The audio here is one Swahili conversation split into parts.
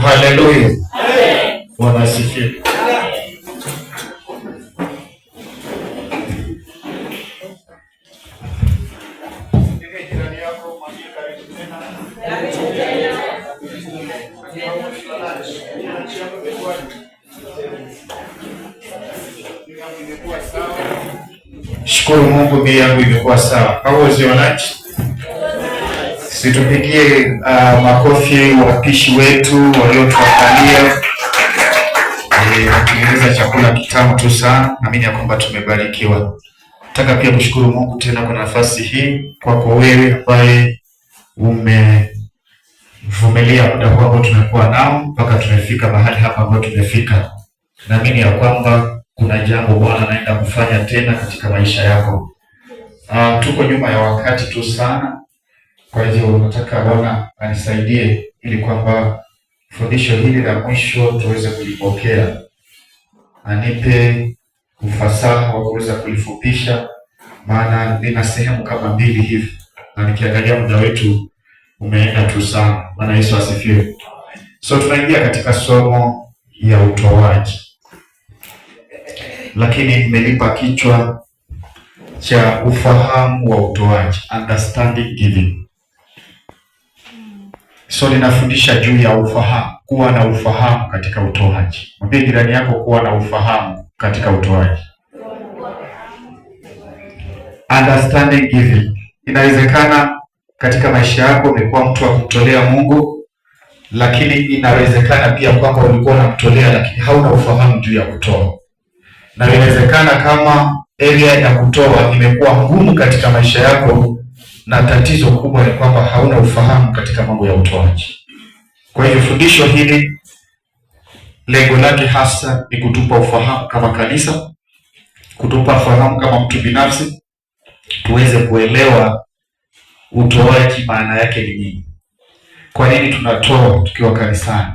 Haleluya. Bwana asifiwe. Shukuru Mungu, bei yangu imekuwa sawa. How was your lunch? Situpigie makofi wapishi wetu waliotuandalia kutengeneza chakula kitamu tu sana. Naamini ya kwamba tumebarikiwa. Nataka pia kushukuru Mungu tena kwa nafasi hii, kwako wewe ambaye umevumilia muda huu ambao tumekuwa nao mpaka tumefika mahali hapa ambapo tumefika. Naamini ya kwamba kuna jambo Bwana anaenda kufanya tena katika maisha yako. Tuko nyuma ya wakati tu sana. Kwa hivyo nataka Bwana anisaidie ili kwamba fundisho hili la mwisho tuweze kulipokea. Anipe ufasaha wa kuweza kulifupisha, maana lina sehemu kama 2 hivi. Na nikiangalia muda wetu umeenda tu sana. Bwana Yesu asifiwe. So tunaingia katika somo ya utoaji. Lakini nimelipa kichwa cha ufahamu wa utoaji, understanding giving. So ninafundisha juu ya ufahamu, kuwa na ufahamu katika utoaji. Mwambie jirani yako, kuwa na ufahamu katika utoaji. Understanding giving. Inawezekana katika maisha yako umekuwa mtu wa kumtolea Mungu, lakini inawezekana pia kwamba ulikuwa unamtolea lakini hauna ufahamu juu ya kutoa. Na inawezekana kama area ya kutoa imekuwa ngumu katika maisha yako, na tatizo kubwa ni kwamba hauna ufahamu katika mambo ya utoaji. Kwa hivyo fundisho hili lengo lake hasa ni kutupa ufahamu kama kanisa, kutupa ufahamu kama mtu binafsi, tuweze kuelewa utoaji maana yake ni nini. Kwa nini tunatoa tukiwa kanisani?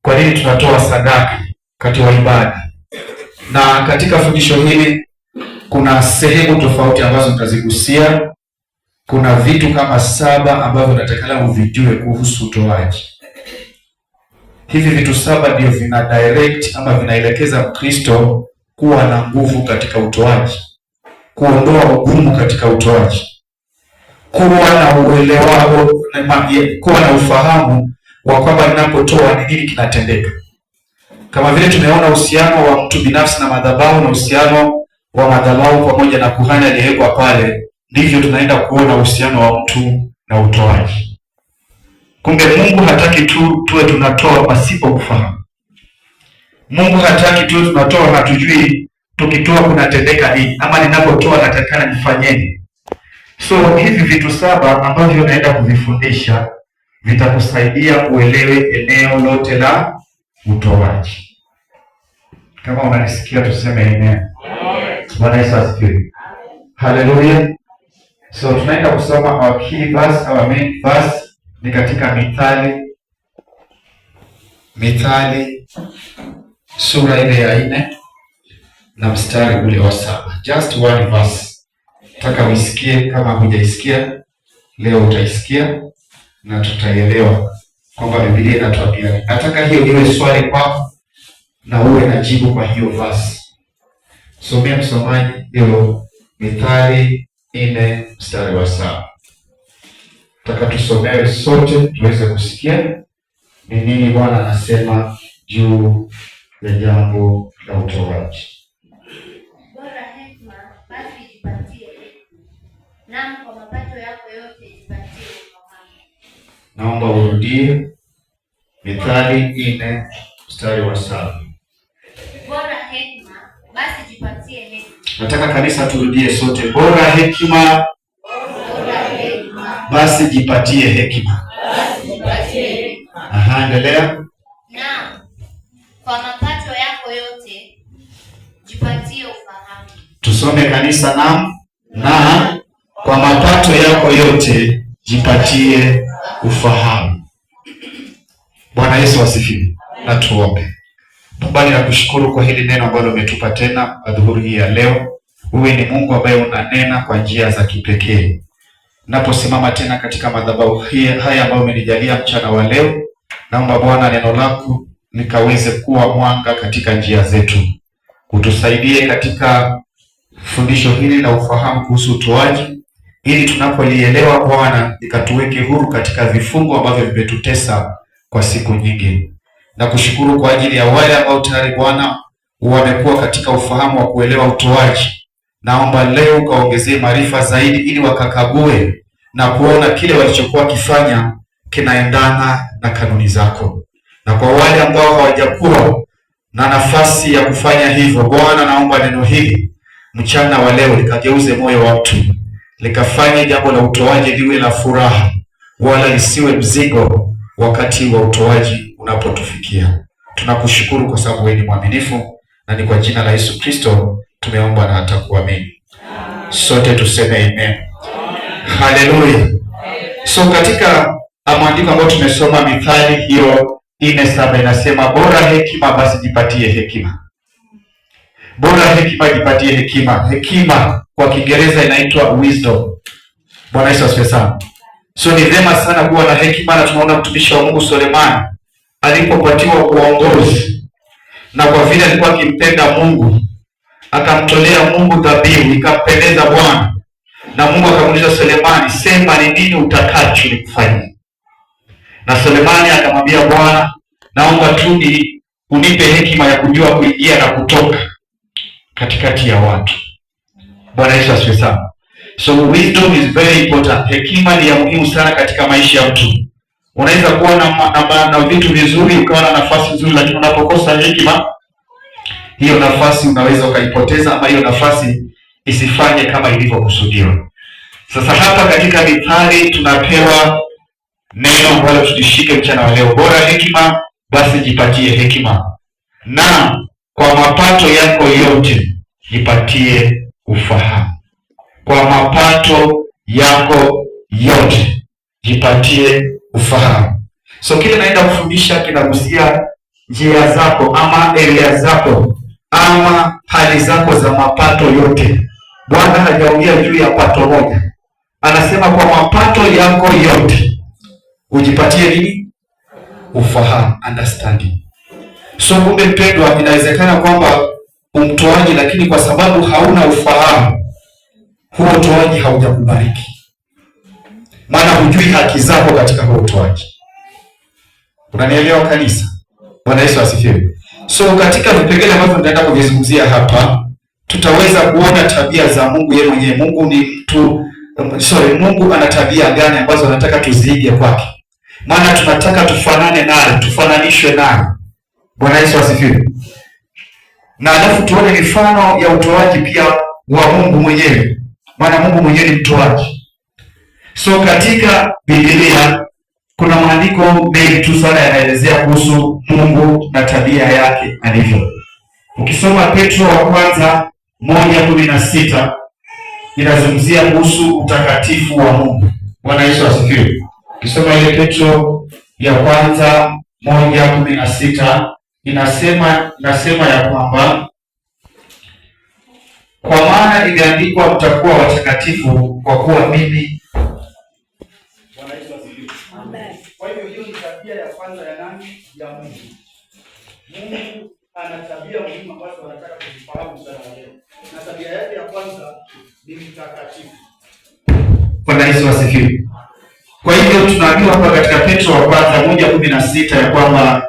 Kwa nini tunatoa sadaka katika ibada? Na katika fundisho hili kuna sehemu tofauti ambazo tutazigusia. Kuna vitu kama 7 ambavyo natakana uvijue kuhusu utoaji. Hivi vitu 7 ndio vina direct ama vinaelekeza Mkristo kuwa na nguvu katika utoaji, kuondoa ugumu katika utoaji, kuwa na uelewa, kuwa na ufahamu wa kwamba ninapotoa ni nini kinatendeka. Kama vile tumeona uhusiano wa mtu binafsi na madhabahu na uhusiano wa madhabahu pamoja na kuhani aliyewekwa pale, ndivyo tunaenda kuona uhusiano wa mtu na utoaji. Kumbe Mungu hataki tuwe tunatoa pasipo kufahamu. Mungu hataki tuwe tunatoa na tujui tukitoa kunatendeka nini, ama ninapotoa natakana nifanyeni. So hivi vitu 7 ambavyo naenda kuvifundisha vitakusaidia uelewe eneo lote la utoaji. Kama unanisikia tuseme amen. Bwana Yesu asifiwe. Haleluya. So tunaenda kusoma our key verse, our main verse ni katika Mithali sura ile ya 4 na mstari ule wa 7. Just one verse. Nataka uisikie, kama hujaisikia leo utaisikia na tutaielewa kwamba Biblia inatuambia. Nataka hiyo iwe swali kwako na uwe na jibu kwa hiyo verse. Somea msomaji hiyo Mithali 4 mstari wa 7. Nataka tusomewe sote tuweze kusikia ni nini Bwana anasema juu ya jambo la utoaji. Bora hekima basi jipatie, naam kwa mapato yako yote jipatie ufahamu. Naomba urudie Mithali 4 mstari wa 7. Bora hekima basi jipatie hekima. Nataka kanisa turudie sote. Bora hekima basi jipatie hekima. Aha, endelea. Naam kwa mapato yako yote jipatie ufahamu. Tusome kanisa. Naam, na kwa mapato yako yote jipatie ufahamu. Bwana Yesu asifiwe. Na tuombe. Baba, nakushukuru kwa hili neno ambalo umetupa tena adhuhuri hii ya leo. Wewe ni Mungu ambaye unanena kwa njia za kipekee. Naposimama tena katika madhabahu haya ambayo umenijalia mchana wa leo, Naomba Bwana neno lako likaweze kuwa mwanga katika njia zetu, utusaidie katika fundisho hili la ufahamu kuhusu utoaji, ili tunapolielewa Bwana ikatuweke huru katika vifungo ambavyo vimetutesa kwa siku nyingi. Na kushukuru kwa ajili ya wale ambao tayari Bwana wamekuwa katika ufahamu wa kuelewa utoaji. Naomba leo ukaongezee maarifa zaidi, ili wakakague na kuona kile walichokuwa wakifanya kinaendana na kanuni zako. Na kwa wale ambao hawajakuwa na nafasi ya kufanya hivyo, Bwana naomba neno hili mchana wa leo likageuze moyo wa mtu, likafanye jambo la utoaji liwe la furaha, wala lisiwe mzigo wakati wa utoaji unapotufikia. Tunakushukuru kwa sababu wewe ni mwaminifu, na ni kwa jina la Yesu Kristo tumeomba na atakuamini. Sote tuseme amen. Haleluya. So katika maandiko ambayo tumesoma, Mithali hiyo 4:7 inasema bora hekima basi jipatie hekima. Bora hekima jipatie hekima. Hekima kwa Kiingereza inaitwa wisdom. Bwana Yesu asifiwe sana. So ni vyema sana kuwa na hekima, na tunaona mtumishi wa Mungu Sulemani alipopatiwa uongozi, na kwa vile alikuwa akimpenda Mungu, akamtolea Mungu dhabihu ikampendeza Bwana, na Mungu akamuuliza Sulemani, sema ni nini utakacho nikufanyie? Na Sulemani akamwambia Bwana, naomba tu unipe hekima ya kujua kuingia na kutoka katikati ya watu. Bwana Yesu asifiwe sana. So wisdom is very important. Hekima ni ya muhimu sana katika maisha ya mtu. Unaweza kuwa na vitu vizuri, ukawa na nafasi nzuri, lakini unapokosa hekima, hiyo nafasi unaweza ukaipoteza, ama hiyo nafasi isifanye kama ilivyokusudiwa. Sasa hapa katika Mithali tunapewa neno ambalo tulishike mchana wa leo. Bora hekima basi jipatie hekima, na kwa mapato yako yote jipatie ufahamu. Kwa mapato yako yote jipatie ufahamu. So kile naenda kufundisha kinagusia njia zako ama area zako ama hali zako za mapato yote. Bwana hajaongea juu ya pato moja, anasema kwa mapato yako yote ujipatie nini? Ufahamu, understanding. So kumbe mpendwa, inawezekana kwamba umtoaji, lakini kwa sababu hauna ufahamu, huo utoaji haujakubariki, maana hujui haki zako katika huo utoaji. Unanielewa kanisa? Bwana Yesu asifiwe. So katika vipengele ambavyo tunaenda kuvizungumzia hapa, tutaweza kuona tabia za Mungu yeye mwenyewe. Mungu ana tabia gani ambazo anataka tuziige kwake? Maana tunataka tufanane naye, tufananishwe naye. Bwana Yesu asifiwe. Na alafu tuone mifano ya utoaji pia wa Mungu mwenyewe, maana Mungu mwenyewe ni mtoaji. So katika Biblia kuna maandiko mengi tu sana yanaelezea kuhusu Mungu na tabia yake alivyo. Ukisoma Petro wa kwanza 1:16 inazungumzia kuhusu utakatifu wa Mungu. Bwana Yesu asifiwe. Ukisoma ile Petro ya kwanza 1:16 inasema ya kwamba kwa maana imeandikwa mtakuwa watakatifu kwa kuwa mimi. Bwana Yesu asifiwe. Amen. Kwa hivyo hiyo ni tabia ya kwanza ya nani? Ya Mungu. Mungu ana tabia muhimu ambazo anataka kuzifahamu sana leo. Na tabia yake ya kwanza ni mtakatifu. Bwana Yesu asifiwe. Kwa hivyo tunaambiwa hapa katika Petro wa kwanza 1:16 ya kwamba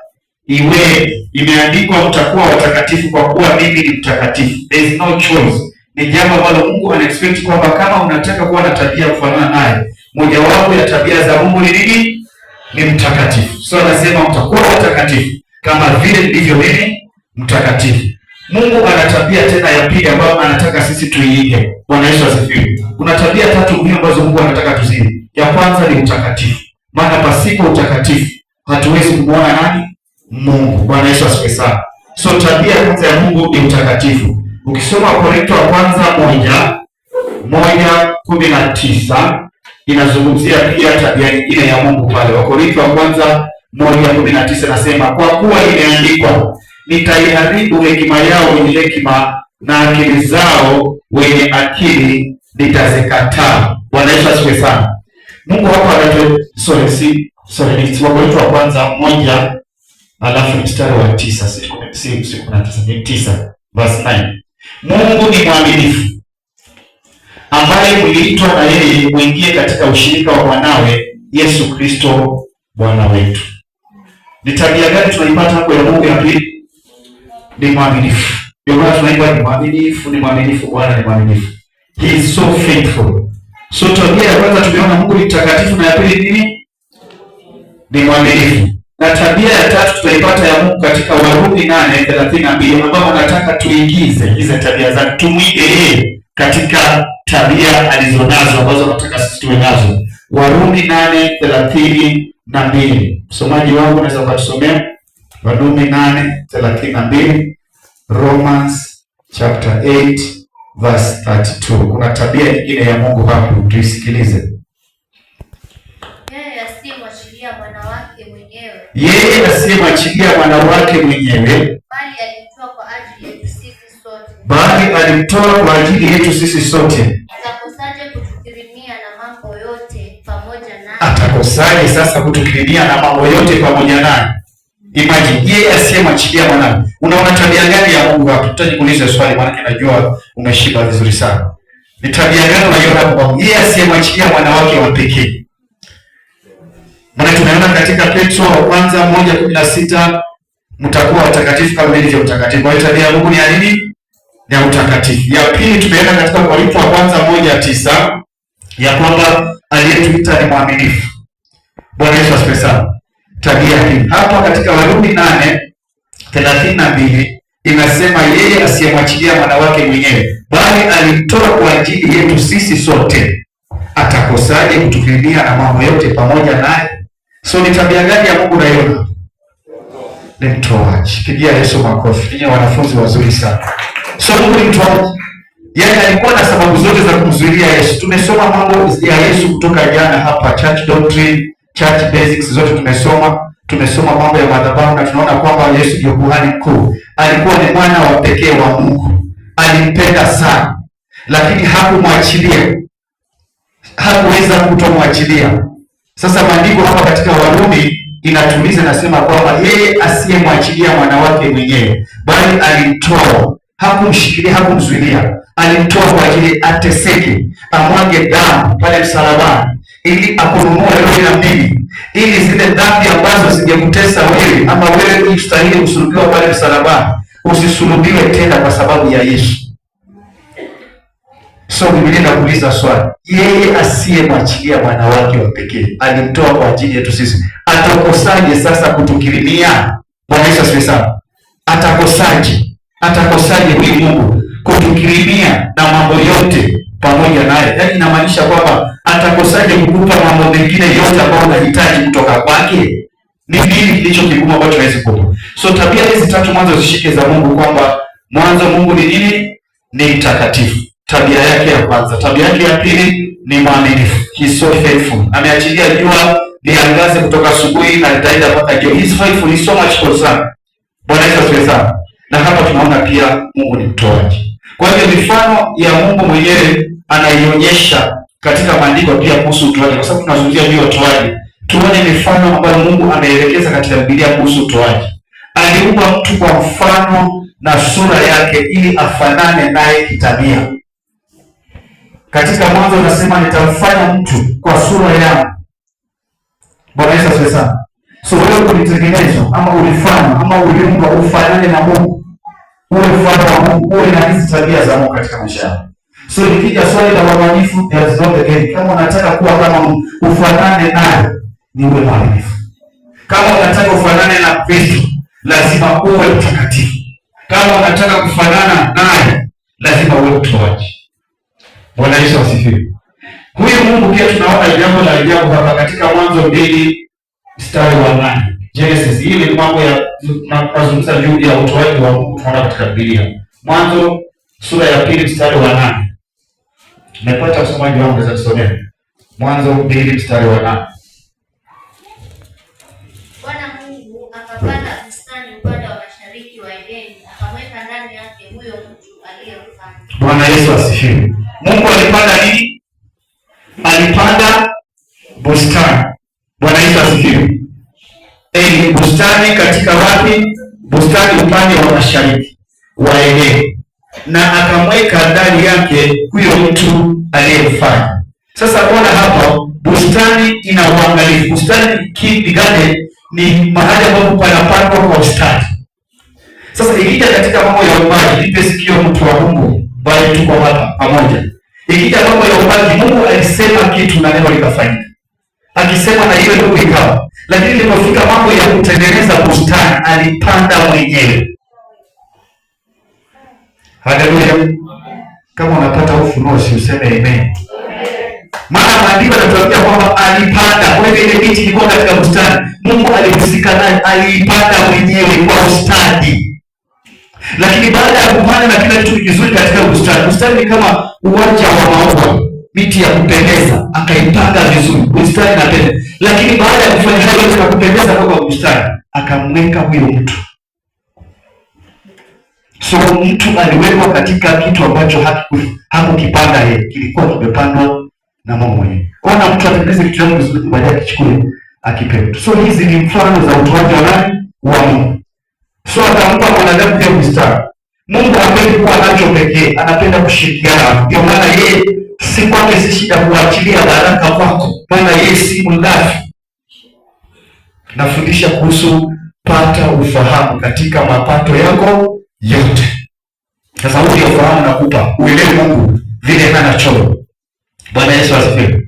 imeandikwa mtakuwa watakatifu kwa kuwa mimi ni mtakatifu. There is no choice. Ni jambo ambalo Mungu anaexpect kwamba kama unataka kuwa na tabia kufanana naye, mojawapo ya tabia za Mungu ni nini? Ni mtakatifu. So anasema mtakuwa watakatifu kama vile ndivyo mimi mtakatifu. Mungu ana tabia tena ya pili ambayo anataka sisi tuiige. Bwana Yesu asifiwe. Kuna tabia tatu muhimu ambazo Mungu anataka tuziige. Ya kwanza ni utakatifu. Maana pasipo utakatifu hatuwezi kumwona nani? Mungu. Bwana Yesu asifiwe sana. So tabia ya kwanza ya Mungu ni utakatifu. Ukisoma Wakorintho wa kwanza 1:19 inazungumzia pia tabia nyingine ya Mungu pale. Wakorintho wa kwanza 1:19 nasema kwa kuwa imeandikwa, nitaiharibu hekima yao wenye hekima na akili zao wenye akili nitazikataa. Bwana Yesu asifiwe sana. Mungu hapa Sorry, ni Wakorintho wa kwanza 1 alafu mstari wa 9, si 19, ni 9 verse 9. Mungu ni mwaminifu, ambaye mliitwa na yeye muingie katika ushirika wa mwanawe Yesu Kristo Bwana wetu. Ni tabia gani tunaipata hapo ya Mungu ya pili? Ni mwaminifu. Ndio maana tunaimba ni mwaminifu, ni mwaminifu, Bwana ni mwaminifu. He is so faithful. So tabia ya kwanza tumeona Mungu ni mtakatifu, na ya pili nini? Ni mwaminifu. Na tabia ya tatu tutaipata ya Mungu katika Warumi 8:32, ambapo nataka tuingize hizo tabia zake, tumwige yeye katika tabia alizonazo ambazo nataka sisi tuwe nazo. Warumi 8:32. Msomaji wangu unaweza ukatusomea Warumi 8:32, Romans chapter 8 verse 32. Kuna tabia nyingine ya Mungu hapo, tuisikilize. Yeye asiyemwachilia mwana wake mwenyewe, bali alimtoa kwa ajili yetu sisi sote, atakosaje kutukirimia na mambo yote pamoja naye? Atakosaje sasa kutukirimia na mambo yote pamoja naye? Imagine, yeye asiyemwachilia mwanawe. Unaona tabia gani ya Mungu hapo? Tutakuuliza swali, maana najua umeshiba vizuri sana. Ni tabia gani unaiona hapo? Yeye asiyemwachilia mwana wake wa pekee. Maana tunaona katika Petro wa kwanza 1:16, mtakuwa watakatifu kama nilivyo mtakatifu. Kwa hiyo tabia ya Mungu ni ya nini? Ya utakatifu. Ya pili tumeona katika Wakorintho wa kwanza 1:9 ya kwamba aliyetuita ni mwaminifu. Bwana Yesu asifiwe sana. Tabia hii hapa katika Warumi 8:32 inasema yeye asiyemwachilia mwana wake mwenyewe, bali alimtoa kwa ajili yetu sisi sote, atakosaje kutukirimia na mambo yote pamoja naye? So ni tabia gani ya Mungu naiona? Ni mtoaji. Pigia Yesu makofi. Ninyi wanafunzi wazuri sana. So Mungu ni mtoaji. Yaani alikuwa na sababu zote za kumzuilia Yesu. Tumesoma mambo ya Yesu kutoka jana hapa, church doctrine, church basics zote tumesoma mambo ya madhabahu, na tunaona kwamba Yesu ndio kuhani mkuu. Alikuwa ni mwana wa pekee wa Mungu. Alimpenda sana, lakini hakumwachilia. Hakuweza kutomwachilia. Sasa maandiko hapa katika Warumi inatuliza, nasema kwamba yeye asiyemwachilia mwana wake mwenyewe, bali alimtoa, hakumshikilia, hakumzuilia, alimtoa kwa ajili ateseke, amwage damu pale msalabani, ili akununue wewe na mimi, ili zile dhambi ambazo zingekutesa wewe ama wewe ustahili kusulubiwa pale msalabani, usisulubiwe tena kwa sababu ya Yesu. So Biblia inakuuliza swali, yeye asiyemwachilia mwana wake wa pekee, alimtoa kwa ajili yetu sisi, atakosaje sasa kutukirimia? Bwana Yesu asifiwe sana. Atakosaje huyu Mungu kutukirimia na mambo yote pamoja naye? Yaani inamaanisha kwamba atakosaje kukupa mambo mengine yote ambayo unahitaji kutoka kwake? Ni nini kilicho kigumu ambacho hawezi kukupa? So tabia hizi tatu mwanzo zishike za Mungu, kwamba mwanzo Mungu ni nini? Ni mtakatifu. Tabia yake ya kwanza. Tabia yake ya pili ni mwaminifu. He is so faithful. Ameachilia jua liangaze kutoka asubuhi na litaenda mpaka jioni. He is faithful, he is so much concerned. Bwana Yesu asifiwe sana. Na hapa tunaona pia Mungu ni mtoaji. Kwa hiyo mifano ya Mungu mwenyewe anaionyesha katika maandiko pia kuhusu utoaji, kwa sababu tunazungumzia juu ya utoaji. Tuone mifano ambayo Mungu ameelekeza katika Biblia kuhusu utoaji. Aliumba mtu kwa mfano na sura yake ili afanane naye kitabia. Katika Mwanzo unasema nitamfanya mtu kwa sura yangu. Bwana Yesu asifiwe sana. So wewe ulitengenezwa ama ulifanywa ama uliumbwa ufanane na Mungu. Uwe mfano wa Mungu, uwe na hizi tabia za Mungu katika maisha yako. So nikija swali la uaminifu, there is not again. Kama unataka kuwa kama Mungu, ufanane naye, ni uwe mwaminifu. Kama unataka ufanane na Kristo, lazima uwe mtakatifu. Kama unataka kufanana naye, lazima uwe mtoaji. Bwana Yesu asifiwe. Huyu Mungu pia tunaona jambo la ajabu hapa katika Mwanzo 2:8. Genesis, hii ni mambo ya tunazungumza juu ya utoaji wa Mungu tunaona katika Biblia. Mwanzo sura ya 2:8. Nimepata usomaji wangu za kusomea. Mwanzo 2:8. Bwana Mungu akapanda bustani upande wa mashariki wa Edeni, akamweka ndani yake huyo mtu aliyemfanya. Bwana Yesu asifiwe. Mungu alipanda nini? Alipanda bustani. Bwana Yesu asifiwe. upande wa mashariki wa Edeni, na akamweka ndani yake huyo mtu aliyemfanya. Sasa ona hapa, bustani ina uangalifu. Bustani garden ni mahali ambapo panapandwa kwa ustadi. Sasa ikija katika mambo ya uumbaji, nipe sikio mtu wa Mungu, bali tuko hapa pamoja. Ikija mambo ya uumbaji, Mungu alisema kitu na neno likafanyika. Akisema na hiyo ndio ikawa. Lakini ilipofika mambo ya kutengeneza bustani, alipanda mwenyewe. Haleluya. Kama unapata ufunuo usiseme amen. Maana maandiko yanatuambia kwamba alipanda. Kwa hiyo ile miti ilikuwa katika bustani, Mungu alihusika naye, aliipanda mwenyewe kwa ustadi. Lakini baada ya kupanda na kila kitu kizuri katika bustani, bustani ni kama uwanja wa maua, miti ya kupendeza, akaipanga vizuri, bustani inapendeza. Lakini baada ya kufanya hayo yote ya kupendeza kwa bustani, akamweka huyo mtu. So mtu aliwekwa katika kitu ambacho hakukipanda yeye, kilikuwa kimepandwa na Mungu mwenyewe. Ona mtu atengeneze kitu chake vizuri, baadaye akichukue akipe mtu. So hizi ni mfano za utoaji wa nani? Wa Mungu. So atampa mwanadamu pia bustani. Mungu hapendi kuwa nacho pekee, anapenda kushirikiana. Ndio maana yeye si kwake si shida kuachilia baraka kwako, maana yeye si mlafi. Nafundisha kuhusu pata ufahamu katika mapato yako yote. Sasa huo ndio ufahamu nakupa, uelewe Mungu vile anachora. Bwana Yesu asifiwe.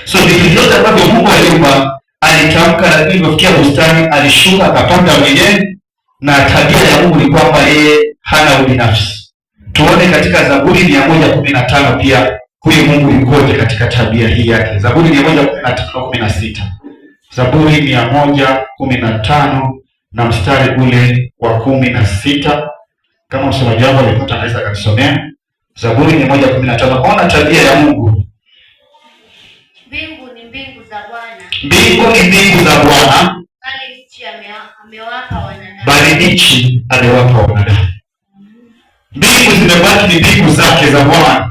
So vitu vyote ambavyo Mungu alimpa alitamka, lakini ilipofikia bustani alishuka akapanda mwenyewe, na tabia ya Mungu ni kwamba yeye hana ubinafsi. Tuone katika Zaburi 115 pia huyu Mungu yukoje katika tabia hii yake. Zaburi 115:16. Zaburi 115 na mstari ule wa 16. Kama msomaji wangu alipata anaweza akanisomea. Zaburi 115. Ona tabia ya Mungu. Mbingu ni mbingu za Bwana. Mbingu ni mbingu za Bwana. Bali nchi amewapa wanadamu. Bali nchi amewapa wanadamu. Mbingu zimebaki ni mbingu zake za Bwana.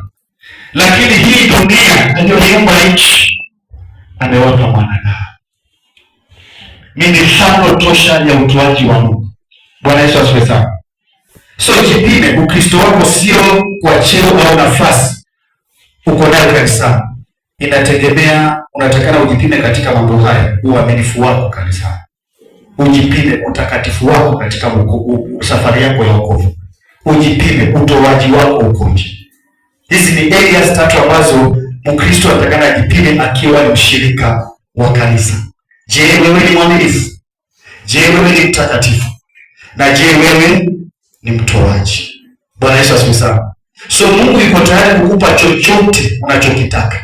Lakini hii dunia aliyoiumba nchi amewapa wanadamu. Ni mifano tosha ya utoaji wa Mungu. Bwana Yesu asifiwe sana. So jipime, Ukristo wako sio kwa cheo au nafasi uko nayo kanisani. Inategemea, unatakana ujipime katika mambo haya, uaminifu wako kanisani. Ujipime utakatifu wako katika safari yako ya wokovu. Ujipime utoaji wako ukoje. Hizi ni areas 3 ambazo Mkristo anatakana ajipime akiwa ni mshirika wa kanisa. Je, wewe ni mwaminifu? Je, wewe ni mtakatifu? Na je, wewe ni mtoaji? Bwana Yesu asifiwe sana. So Mungu yuko tayari kukupa chochote unachokitaka.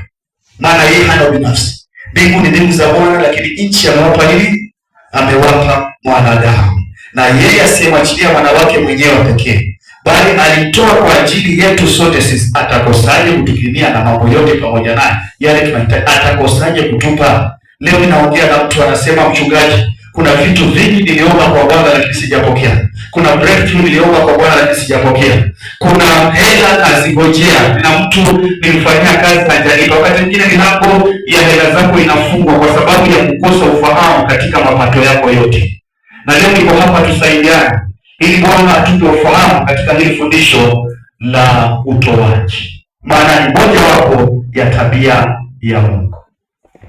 Maana yeye hana binafsi. Mbingu ni mbingu za Bwana, lakini nchi amewapa nini? Amewapa mwanadamu. Na yeye asiyemwachilia mwana wake mwenyewe pekee, bali alitoa kwa ajili yetu sote sisi, atakosaje kutukirimia na mambo yote pamoja naye? Yale tunahitaji, atakosaje kutupa? Leo ninaongea na mtu anasema, mchungaji, kuna vitu vingi niliomba kwa Bwana lakini sijapokea. Kuna breakthrough niliomba kwa Bwana lakini sijapokea. Kuna hela nazingojea, na mtu nilimfanyia kazi hajalipa. Wakati mwingine milango ya hela zako inafungwa kwa sababu ya kukosa ufahamu katika mapato yako yote. Na leo niko hapa tusaidiane ili Bwana atupe ufahamu katika hili fundisho la utoaji. Maana ni moja wapo ya tabia ya Mungu.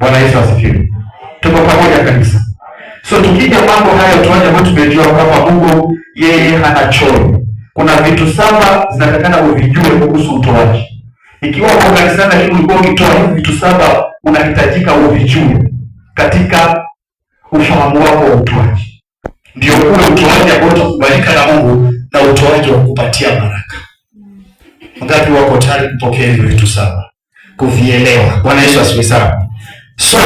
Bwana Yesu asifiwe. Tuko pamoja kanisa. So tukija mambo haya utoaji ambao tumejua kwamba Mungu yeye hana choyo. Kuna vitu 7 zinatakana uvijue kuhusu utoaji. Ikiwa kwa kanisa lakini ulikuwa ukitoa hivi vitu 7 unahitajika uvijue katika ufahamu wako wa utoaji. Ndio ule utoaji ambao utakubalika na Mungu na utoaji wa kupatia baraka. Wangapi wako tayari kupokea hizo vitu 7? Kuvielewa. Bwana Yesu asifiwe sana. So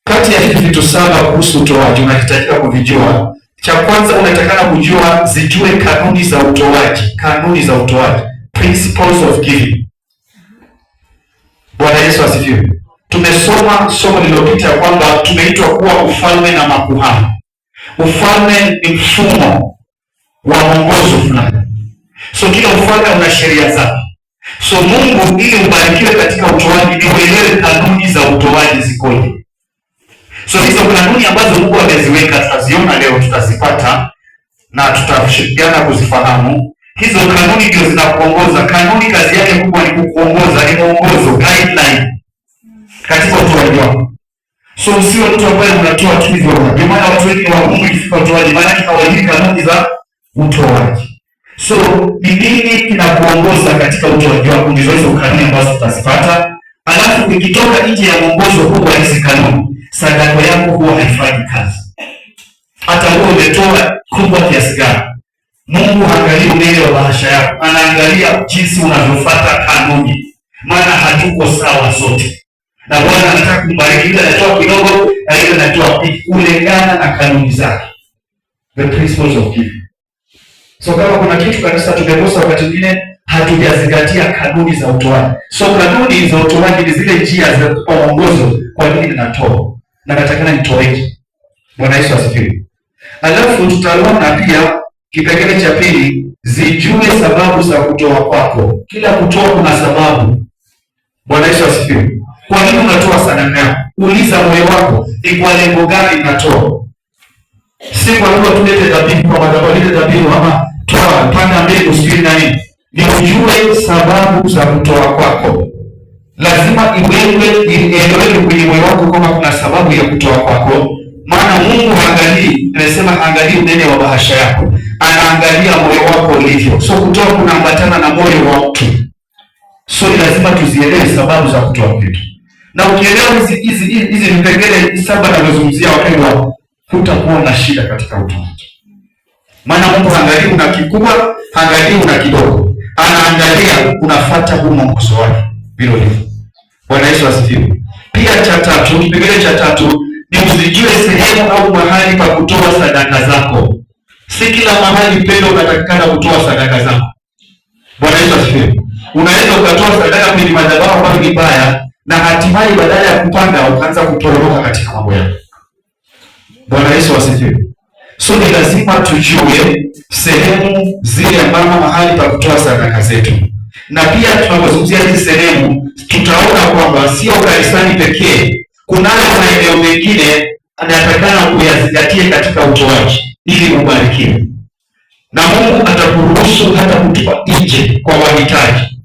kati ya hivi vitu 7 kuhusu utoaji unahitajika kuvijua. Cha kwanza unatakana kujua, zijue kanuni za utoaji. Kanuni za utoaji. Principles of giving. Bwana Yesu asifiwe. Tumesoma somo lililopita kwamba tumeitwa kuwa ufalme na makuhani. Ufalme ni mfumo wa mwongozo fulani. So kila ufalme una sheria zake. So Mungu ili ubarikiwe katika utoaji ni uelewe kanuni za utoaji zikoje. So hizo kanuni ambazo Mungu ameziweka tutaziona leo, tutazipata na tutashirikiana kuzifahamu. Hizo kanuni ndio zinakuongoza. Kanuni kazi yake kubwa ni kukuongoza, ni mwongozo, guideline katika utoaji wako. So usiwe mtu ambaye unatoa tu hivyo. Ndio maana watu wengi wa Mungu ikifika utoaji, maana hawajui kanuni za utoaji. So ni nini kinakuongoza katika utoaji wako? Ndizo hizo kanuni ambazo tutazipata. Alafu ikitoka nje ya mwongozo huu wa hizi kanuni, sadaka yako huwa haifanyi kazi. Hata wewe umetoa kubwa kiasi gani, Mungu haangalii unene wa bahasha yako, anaangalia jinsi unavyofuata kanuni. Maana hatuko sawa sote. Na Bwana anataka kubariki, ile anatoa kidogo na ile anatoa kulingana na kanuni zake. The principles of giving. So kama kuna kitu kanisa tumekosa wakati mwingine, hatujazingatia kanuni za utoaji. So kanuni za utoaji ni zile njia za mwongozo kwa nini ninatoa na natakana nitoeje. Bwana Yesu asifiwe. Alafu tutaona pia kipengele cha pili, zijue sababu za kutoa kwako. Kila kutoa kuna sababu. Bwana Yesu asifiwe. Kwa nini unatoa sadaka yako? Uliza moyo wako, ni kwa lengo gani unatoa? Si kwa hiyo tulete dhabihu kwa madhabahu, ile dhabihu ama toa panda mbegu sijui na nini. Ni ujue sababu za kutoa kwako. Lazima ieleweke kwenye moyo wako kama kuna sababu ya kutoa kwako. Maana Mungu haangalii, nimesema haangalii unene wa bahasha yako, anaangalia moyo wako ulivyo. So kutoa kunaambatana na moyo wa mtu. So lazima tuzielewe sababu za kutoa kwetu. Na ukielewa hizi vipengele saba ninazozungumzia wakati wao, hutakuwa na shida katika utoaji. Maana Mungu haangalii una kikubwa, haangalii una kidogo. Anaangalia unafuata huu mwongozo wake vile ulivyo. Bwana Yesu asifiwe. Pia cha tatu, kipengele cha tatu ni usijue sehemu au mahali pa kutoa sadaka zako. Si kila mahali pendo unatakikana kutoa sadaka zako. Bwana Yesu asifiwe. Unaweza ukatoa sadaka kwenye madhabahu ambayo ni mbaya, na hatimaye badala ya kupanga ukaanza kutoroka katika mambo yako. Bwana Yesu asifiwe. So ni lazima tujue sehemu zile ambazo mahali pa kutoa sadaka zetu. Na pia tunapozungumzia hizi sehemu, tutaona kwamba sio kanisani pekee, kunayo maeneo mengine anatakana kuyazingatia katika utoaji ili ubarikiwe. Na Mungu atakuruhusu hata kutupa nje kwa wahitaji.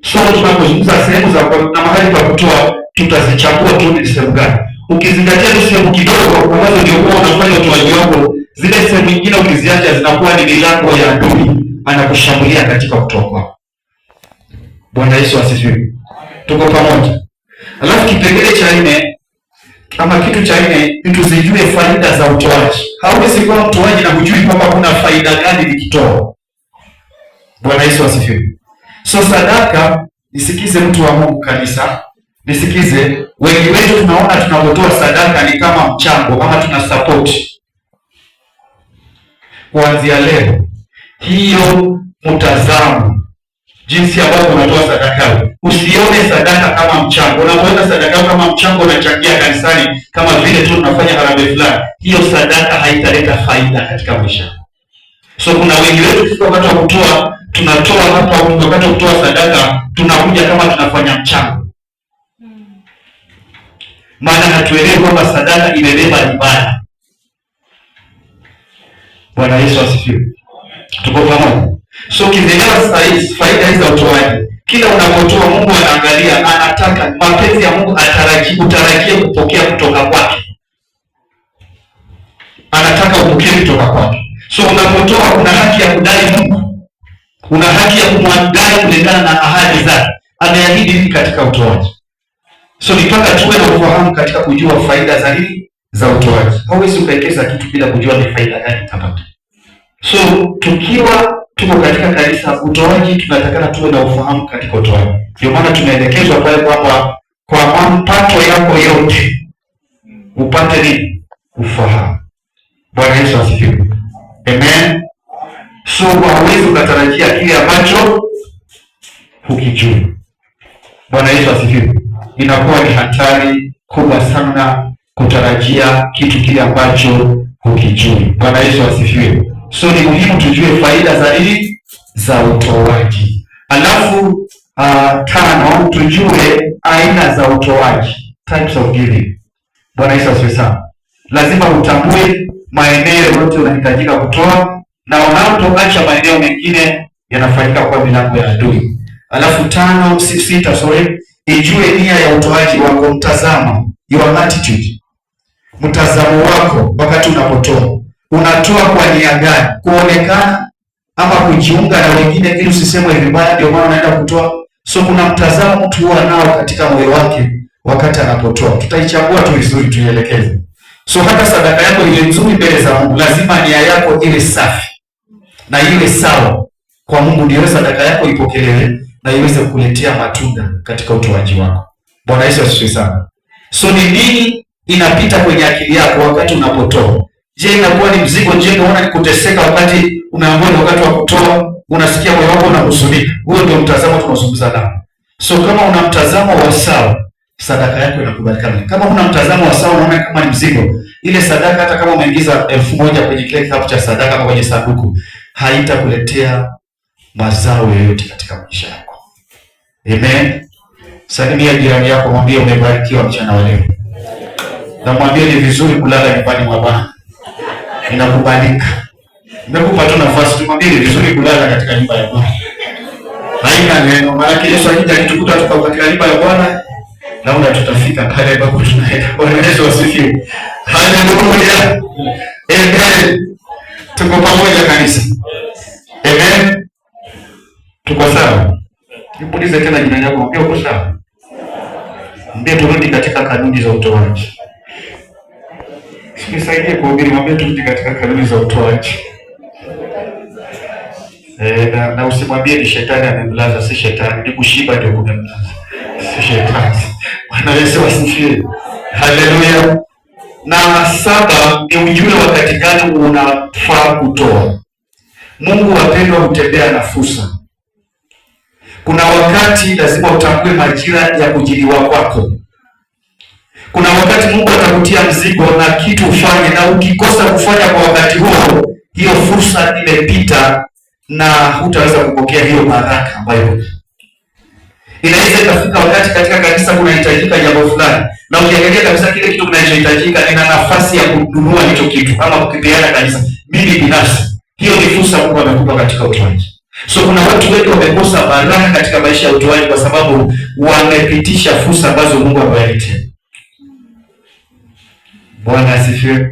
So tunapozungumza sehemu za na mahali pa kutoa, tutazichagua tu ni sehemu gani. Ukizingatia tu sehemu kidogo ambazo ndio kwa unafanya utoaji wako, zile sehemu nyingine ukiziacha zinakuwa ni milango ya adui, anakushambulia katika kutoa kwako. Bwana Yesu asifiwe. Tuko pamoja. Alafu kipengele cha 4 ama kitu cha 4 ni tuzijue faida za utoaji. Hauwezi kuwa mtoaji na hujui kwamba kuna faida gani nikitoa. Bwana Yesu asifiwe. So sadaka, nisikize mtu wa Mungu kanisa, nisikize, wengi wetu tunaona tunapotoa sadaka ni kama mchango ama tuna support. Kuanzia leo, hiyo mtazamo jinsi ambavyo unatoa sadaka. Usione sadaka kama mchango. Unapoona sadaka kama mchango unachangia kanisani kama vile tu tunafanya harambee fulani, hiyo sadaka haitaleta faida katika maisha. So kuna wengi wetu wakati wa kutoa, tunatoa hapa wakati wa kutoa sadaka, tunakuja kama tunafanya mchango. Maana hatuelewi kwamba sadaka imebeba ibada. Bwana Yesu asifiwe. Tuko pamoja. So ukielewa faida hizi za utoaji, kila unapotoa Mungu anaangalia, anataka mapenzi ya Mungu utarajie kupokea kutoka kwake. Anataka upokee kutoka kwake. So unapotoa kuna haki ya kudai Mungu. Una haki ya kumwadai kulingana na ahadi zake. Ameahidi hivi katika utoaji. So nipaka tuwe na ufahamu katika kujua faida za nini za utoaji. Hauwezi kuwekeza kitu bila kujua ni faida gani utapata. So tukiwa tuko katika kanisa utoaji, tunatakana tuwe na ufahamu katika utoaji. Ndio maana tunaelekezwa pale kwamba kwa mapato yako yote upate nini? Ufahamu. Bwana Yesu asifiwe. Amen. So hauwezi kutarajia kile ambacho hukijui. Bwana Yesu asifiwe. Inakuwa ni hatari kubwa sana kutarajia kitu kile ambacho hukijui. Bwana Yesu asifiwe. So ni muhimu tujue faida za nini za utoaji. Alafu 5, tujue aina za utoaji, types of giving. Bwana Yesu asifiwe sana. Lazima utambue maeneo yote unahitajika kutoa na unapoacha maeneo mengine yanafanyika kwa milango ya adui. Alafu 6, ijue nia ya utoaji wako, mtazamo, your attitude. Mtazamo wako wakati unapotoa, unatoa kwa nia gani? Kuonekana ama kujiunga na wengine ili usisemwe vibaya ndio maana unaenda kutoa? So kuna mtazamo mtu huwa nao katika moyo wake wakati anapotoa. Tutaichagua tu vizuri, tuielekeze. So hata sadaka yako ile nzuri mbele za Mungu, lazima nia yako iwe safi na iwe sawa kwa Mungu, ndio sadaka yako ipokelewe na iweze kukuletea matunda katika utoaji wako. Bwana Yesu asifiwe sana. So ni nini inapita kwenye akili yako wakati unapotoa? Je, inakuwa ni mzigo? Je, unaona ni kuteseka wakati umeambiwa ni wakati wa kutoa, unasikia moyo wako unahuzunika? Huo ndio mtazamo tunazungumza nao. So kama una mtazamo wa sawa, sadaka yako inakubalika. Kama una mtazamo wa sawa, unaona kama ni mzigo, ile sadaka hata kama umeingiza 1000 kwenye kile kikapu cha sadaka ama kwenye sanduku, haitakuletea mazao yoyote katika maisha yako. Amen. Salimia jirani yako, mwambie umebarikiwa mchana wa leo. Na mwambie ni vizuri kulala nyumbani mwa Bwana. Inakubalika. Nimekupa tu nafasi, tumwambie ni vizuri kulala katika nyumba ya Bwana. Haina neno, maana Yesu alitukuta tuko katika nyumba ya Bwana, naona tutafika pale ambapo tunaenda. Bwana Yesu asifiwe. Haleluya. Amen. Tuko pamoja kanisa. Amen. Tuko sawa. Nipulize tena jina lako, mwambie uko sawa. Mwambie turudi katika kanuni za utoaji. Nisaidie kuhubiri, mwambie turudi katika kanuni za utoaji. Na usimwambie ni shetani amemlaza, si shetani, ni kushiba ndio kumemlaza. Si shetani. Bwana Yesu asifiwe. Haleluya. Na 7 ni ujue wakati gani unafaa kutoa. Mungu wapendwa hutembea na fursa. Kuna wakati lazima utambue majira ya kujiliwa kwako. Kuna wakati Mungu atakutia mzigo na kitu ufanye, na ukikosa kufanya kwa wakati huo, hiyo fursa imepita na hutaweza kupokea hiyo baraka ambayo inaweza ikafika. Wakati katika kanisa kunahitajika jambo fulani, na ukiangalia kabisa kile kitu kinachohitajika ina nafasi ya kununua hicho kitu ama kukipeana kanisa, mimi binafsi, hiyo ni fursa Mungu amekupa katika utoaji. So kuna watu wengi wamekosa baraka katika maisha ya utoaji kwa sababu wamepitisha fursa ambazo Mungu amewaletea. Bwana asifiwe.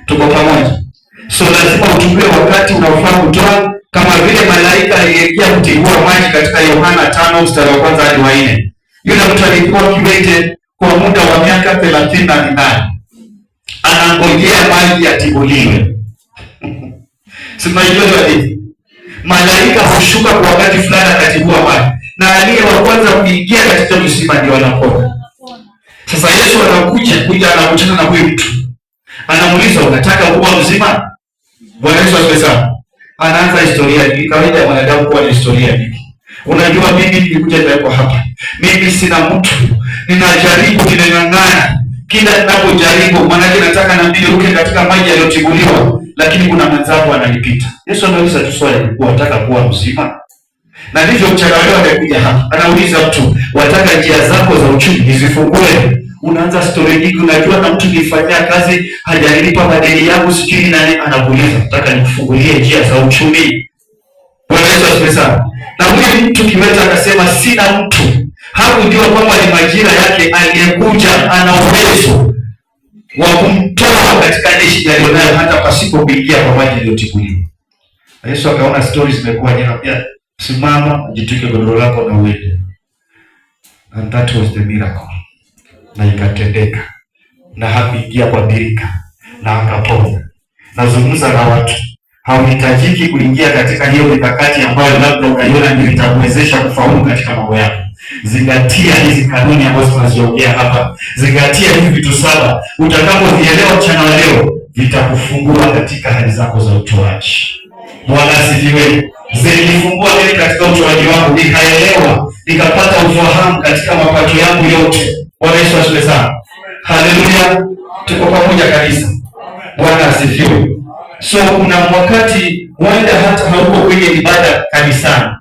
Tuko pamoja. So lazima uchukue wakati unaofaa kutoa, kama vile malaika aliyeingia kutigua maji katika Yohana 5:1 hadi 4. Yule mtu alikuwa kiwete kwa muda wa miaka 38. Anangojea maji yatibuliwe. Simajua hadithi. Malaika hushuka kwa wakati fulani akatibua maji, na aliye wa kwanza kuingia katika kisima ndio anapona. Sasa Yesu anakuja anakutana na huyu mtu. Anamuuliza, unataka kuwa mzima? Bwana Yesu asifiwe. Anaanza historia hii. Kawaida ya mwanadamu kuwa na historia hii. Unajua mimi nilikuja kwa hapa. Mimi sina mtu. Ninajaribu, ninang'ang'ana. Kila ninapojaribu, maana nataka na mimi ruke katika maji yaliyotibuliwa, lakini kuna mwenzangu ananipita. Yesu anauliza tu swali, unataka kuwa mzima? Na ndivyo mchana leo amekuja hapa. Anauliza mtu, wataka njia zako za uchumi nizifungue? Unaanza story nyingi, unajua na mtu nilifanyia kazi hajanilipa madeni yangu sijui nani, anakuuliza nataka nikufungulie njia za uchumi. Bwana Yesu asifiwe sana. Na huyu mtu kiweta akasema sina mtu. Hakujua kwamba ni majira yake, aliyekuja ana uwezo wa kumtoa katika nchi aliyonayo hata pasipo kuingia kwa maji yaliyotibuliwa. Yesu akaona stories zimekuwa nyingi. Simama, jitwike godoro lako na uende. And that was the miracle. Na ikatendeka. Na hakuingia kwa birika. Na akapona. Nazungumza na watu. Hauhitajiki kuingia katika hiyo mikakati ambayo labda unaiona ndio itakuwezesha kufaulu katika mambo yako. Zingatia hizi kanuni ambazo tunaziongea hapa. Zingatia hivi vitu 7. Utakapovielewa mchana wa leo, vitakufungua katika hali zako za utoaji. Bwana asifiwe. Zilifungua mimi katika utoaji wangu, nikaelewa, nikapata ufahamu katika mapato yangu yote. Bwana Yesu asifiwe sana. Haleluya. Tuko pamoja kanisa. Bwana asifiwe. So kuna wakati wanda hata hauko kwenye ibada kanisani.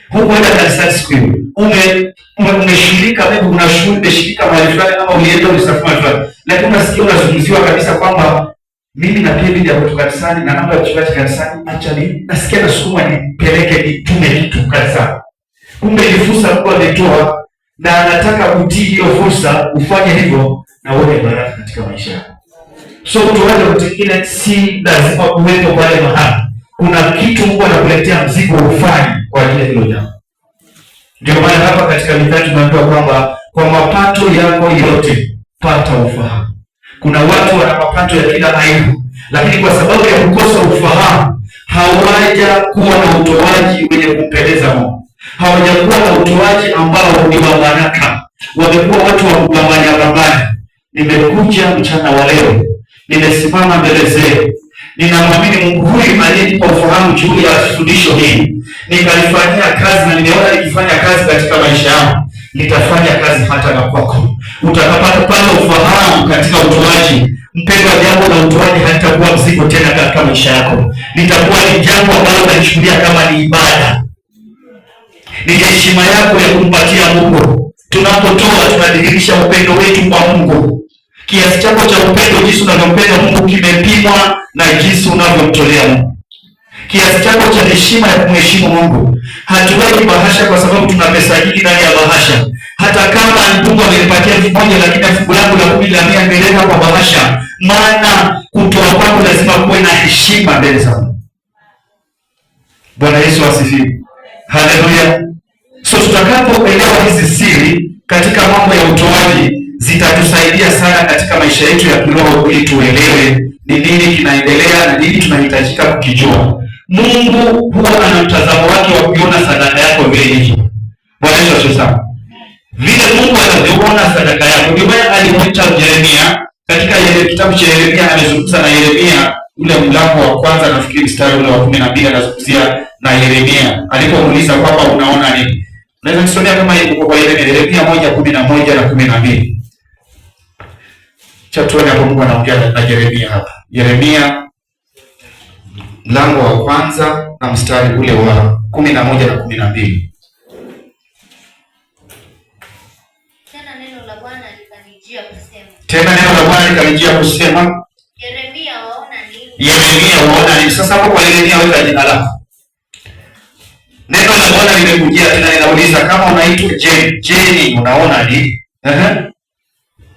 Hukwenda kanisani siku hiyo. Umeshirika wewe, una shughuli umeshirika mahali fulani, kama ulienda ulisafiri mahali fulani. Lakini unasikia unazungumziwa kabisa kwamba mimi na pia bidi ya kutoka kanisani na namba ya mchungaji kanisani, acha nasikia nasukuma nipeleke nitume kitu kanisani. Kumbe ni fursa Mungu ametoa na anataka utii hiyo fursa, ufanye hivyo na uone baraka katika maisha yako. So utoaji mwingine si lazima uwepo pale mahali. Kuna kitu Mungu anakuletea mzigo ufanye kwa ajili ya hilo jambo. Ndio maana hapa katika Mithali tunaambiwa kwamba kwa mapato yako yote pata ufahamu. Kuna watu wana mapato ya kila aina, lakini kwa sababu ya kukosa ufahamu hawaja kuwa na utoaji wenye kumpendeza Mungu. Hawajakuwa na utoaji ambao ni wa baraka. Wamekuwa watu wa kubambanya. Nimekuja mchana wa leo, nimesimama mbele zenu. Ninamwamini Mungu huyu aliyenipa ufahamu juu ya fundisho hili. Nikalifanyia kazi na nimeona nikifanya kazi katika maisha yangu. Nitafanya kazi hata na kwako. Utakapata ufahamu katika utoaji, mpendwa, jambo la utoaji halitakuwa mzigo tena katika maisha yako. Litakuwa ni jambo ambalo unalichukulia kama ni ibada. Ni heshima yako ya kumpatia Mungu. Tunapotoa tunadhihirisha upendo wetu kwa Mungu. Kiasi chako cha upendo, jinsi unavyompenda Mungu, kimepimwa na jinsi unavyomtolea Mungu. Kiasi chako cha heshima ya kumheshimu Mungu. Hatuweki bahasha kwa sababu tuna pesa nyingi ndani ya bahasha. Hata kama Mungu amenipatia 1,000 lakini fungu langu la 10 la 100 ngeleka kwa bahasha, maana kutoa kwako lazima kuwe na heshima mbele za Mungu. Bwana Yesu asifiwe. Haleluya. So tutakapoelewa hizi siri katika mambo ya utoaji, zitatusaidia sana katika maisha yetu ya kiroho, ili tuelewe ni nini kinaendelea na nini tunahitajika kukijua. Mungu huwa ana mtazamo wake wa kuona sadaka yako vile ilivyo. Bwana Yesu asifiwe. Vile Mungu anavyoona sadaka yako. Ndio maana alimwita Yeremia katika kitabu cha Yeremia, amezungumza na Yeremia ule mlango wa kwanza, nafikiri mstari ule wa 12, anazungumzia na Yeremia alipomuuliza kwamba unaona nini. Naweza kusomea kama hiyo kwa Yeremia 1:11 na 12. Tuone hapo Mungu anaongea na Yeremia hapa. Yeremia mlango wa kwanza na mstari ule wa 11 na 12. Tena neno la Bwana likanijia kusema, Yeremia waona nini? Yeremia waona nini? Sasa hapo kwa Yeremia weka jina lako. Neno la Bwana limekujia tena, linauliza kama unaitwa Jeni, unaona nini?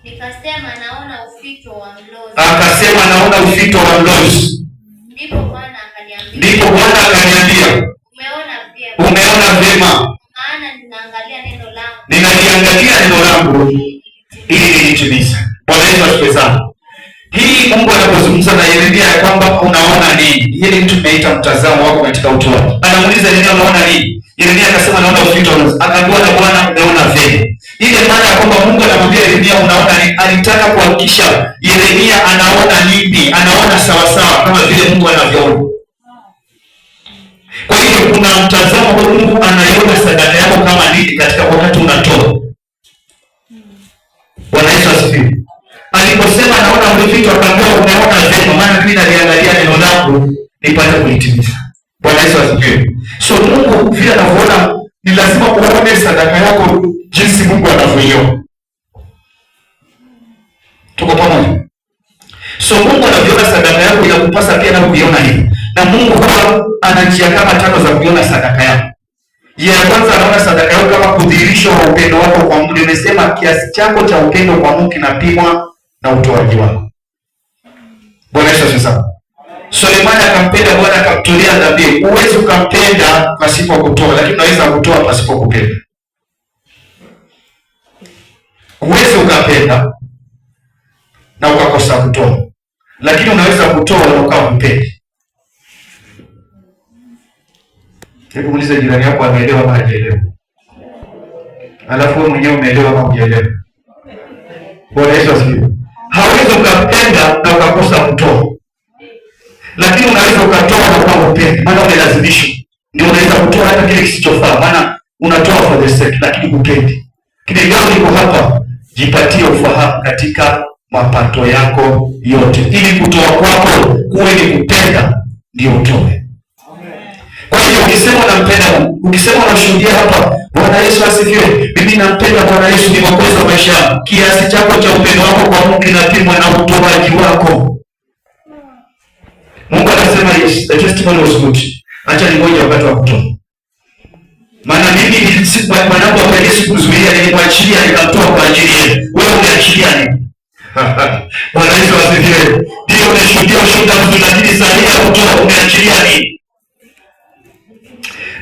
Nikasema naona ufito wa mlozi. Akasema naona ufito wa mlozi. Ndipo Bwana akaniambia, umeona vyema, maana ninaliangalia neno langu ili nilitimize. Bwana Yesu asifiwe sana. Hii Mungu anapozungumza na Yeremia ya kwamba unaona nini? Hili mtu tumeita mtazamo wako katika utoaji. Anamuuliza Yeremia unaona nini? Yeremia akasema naona ufito wa mlozi. Akaambiwa na Bwana umeona vyema. Ile maana ya kwamba Mungu anamwambia Yeremia unaona nini? Alitaka kuhakikisha Yeremia anaona nini? Anaona sawa sawa kama vile Mungu anavyoona. Kwa hiyo kuna mtazamo wa Mungu, anaiona sadaka yako kama nini katika wakati unatoa. Bwana Yesu asifiwe. Aliposema naona ufito, akaambiwa umeona vyema, maana mimi naliangalia neno langu nipate kulitimiza. Bwana Yesu asifiwe. So Mungu vile anavyoona, ni lazima uone sadaka yako jinsi Mungu anavyoiona. Tuko pamoja? So Mungu anavyoona sadaka yako, inakupasa pia na kuiona hivi. Na Mungu huwa ana njia kama 5 za kuiona sadaka yako. Njia ya kwanza, anaona sadaka yako kama kudhihirisho wa upendo wako kwa Mungu. Nimesema kiasi chako cha upendo kwa Mungu kinapimwa na utoaji wako. Bwana Yesu asifiwe. Sulemani akampenda Bwana, akamtolea dhabihu. Huwezi ukampenda pasipo kutoa, lakini unaweza kutoa pasipo kupenda. Huwezi ukapenda na ukakosa kutoa, lakini unaweza kutoa na ukawa mpendi. Hebu muulize jirani yako ameelewa ama hajaelewa. Alafu wewe mwenyewe umeelewa ama hujaelewa. Bwana Yesu asifiwe. Hauwezi ukapenda na ukakosa kutoa, lakini unaweza ukatoa na ukawa mpendi, maana umelazimishwa. Ndio unaweza kutoa hata kile kisichofaa, maana unatoa for the sake, lakini hupendi. Kile leo niko hapa, jipatie ufahamu katika mapato yako yote, ili kutoa kwako kuwe ni kupenda, ndio utoe. Kwa hiyo ukisema unampenda Mungu, ukisema unashuhudia hapa Bwana Yesu asifiwe, mimi nampenda Bwana Yesu, ni mwokozi wa maisha yangu, kiasi chako cha upendo wako kwa Mungu kinapimwa na utoaji wako. yes, the testimony was good. Acha ningoje wakati wa kutoa. Maana mimi mwanangu akaje sikuzuia, nilimwachilia nikamtoa kwa ajili yenu. Wewe uniachilia nini? Bwana Yesu asifiwe. Ndio unashuhudia ushuhuda mtu, lakini saa hii ya kutoa umeachilia nini?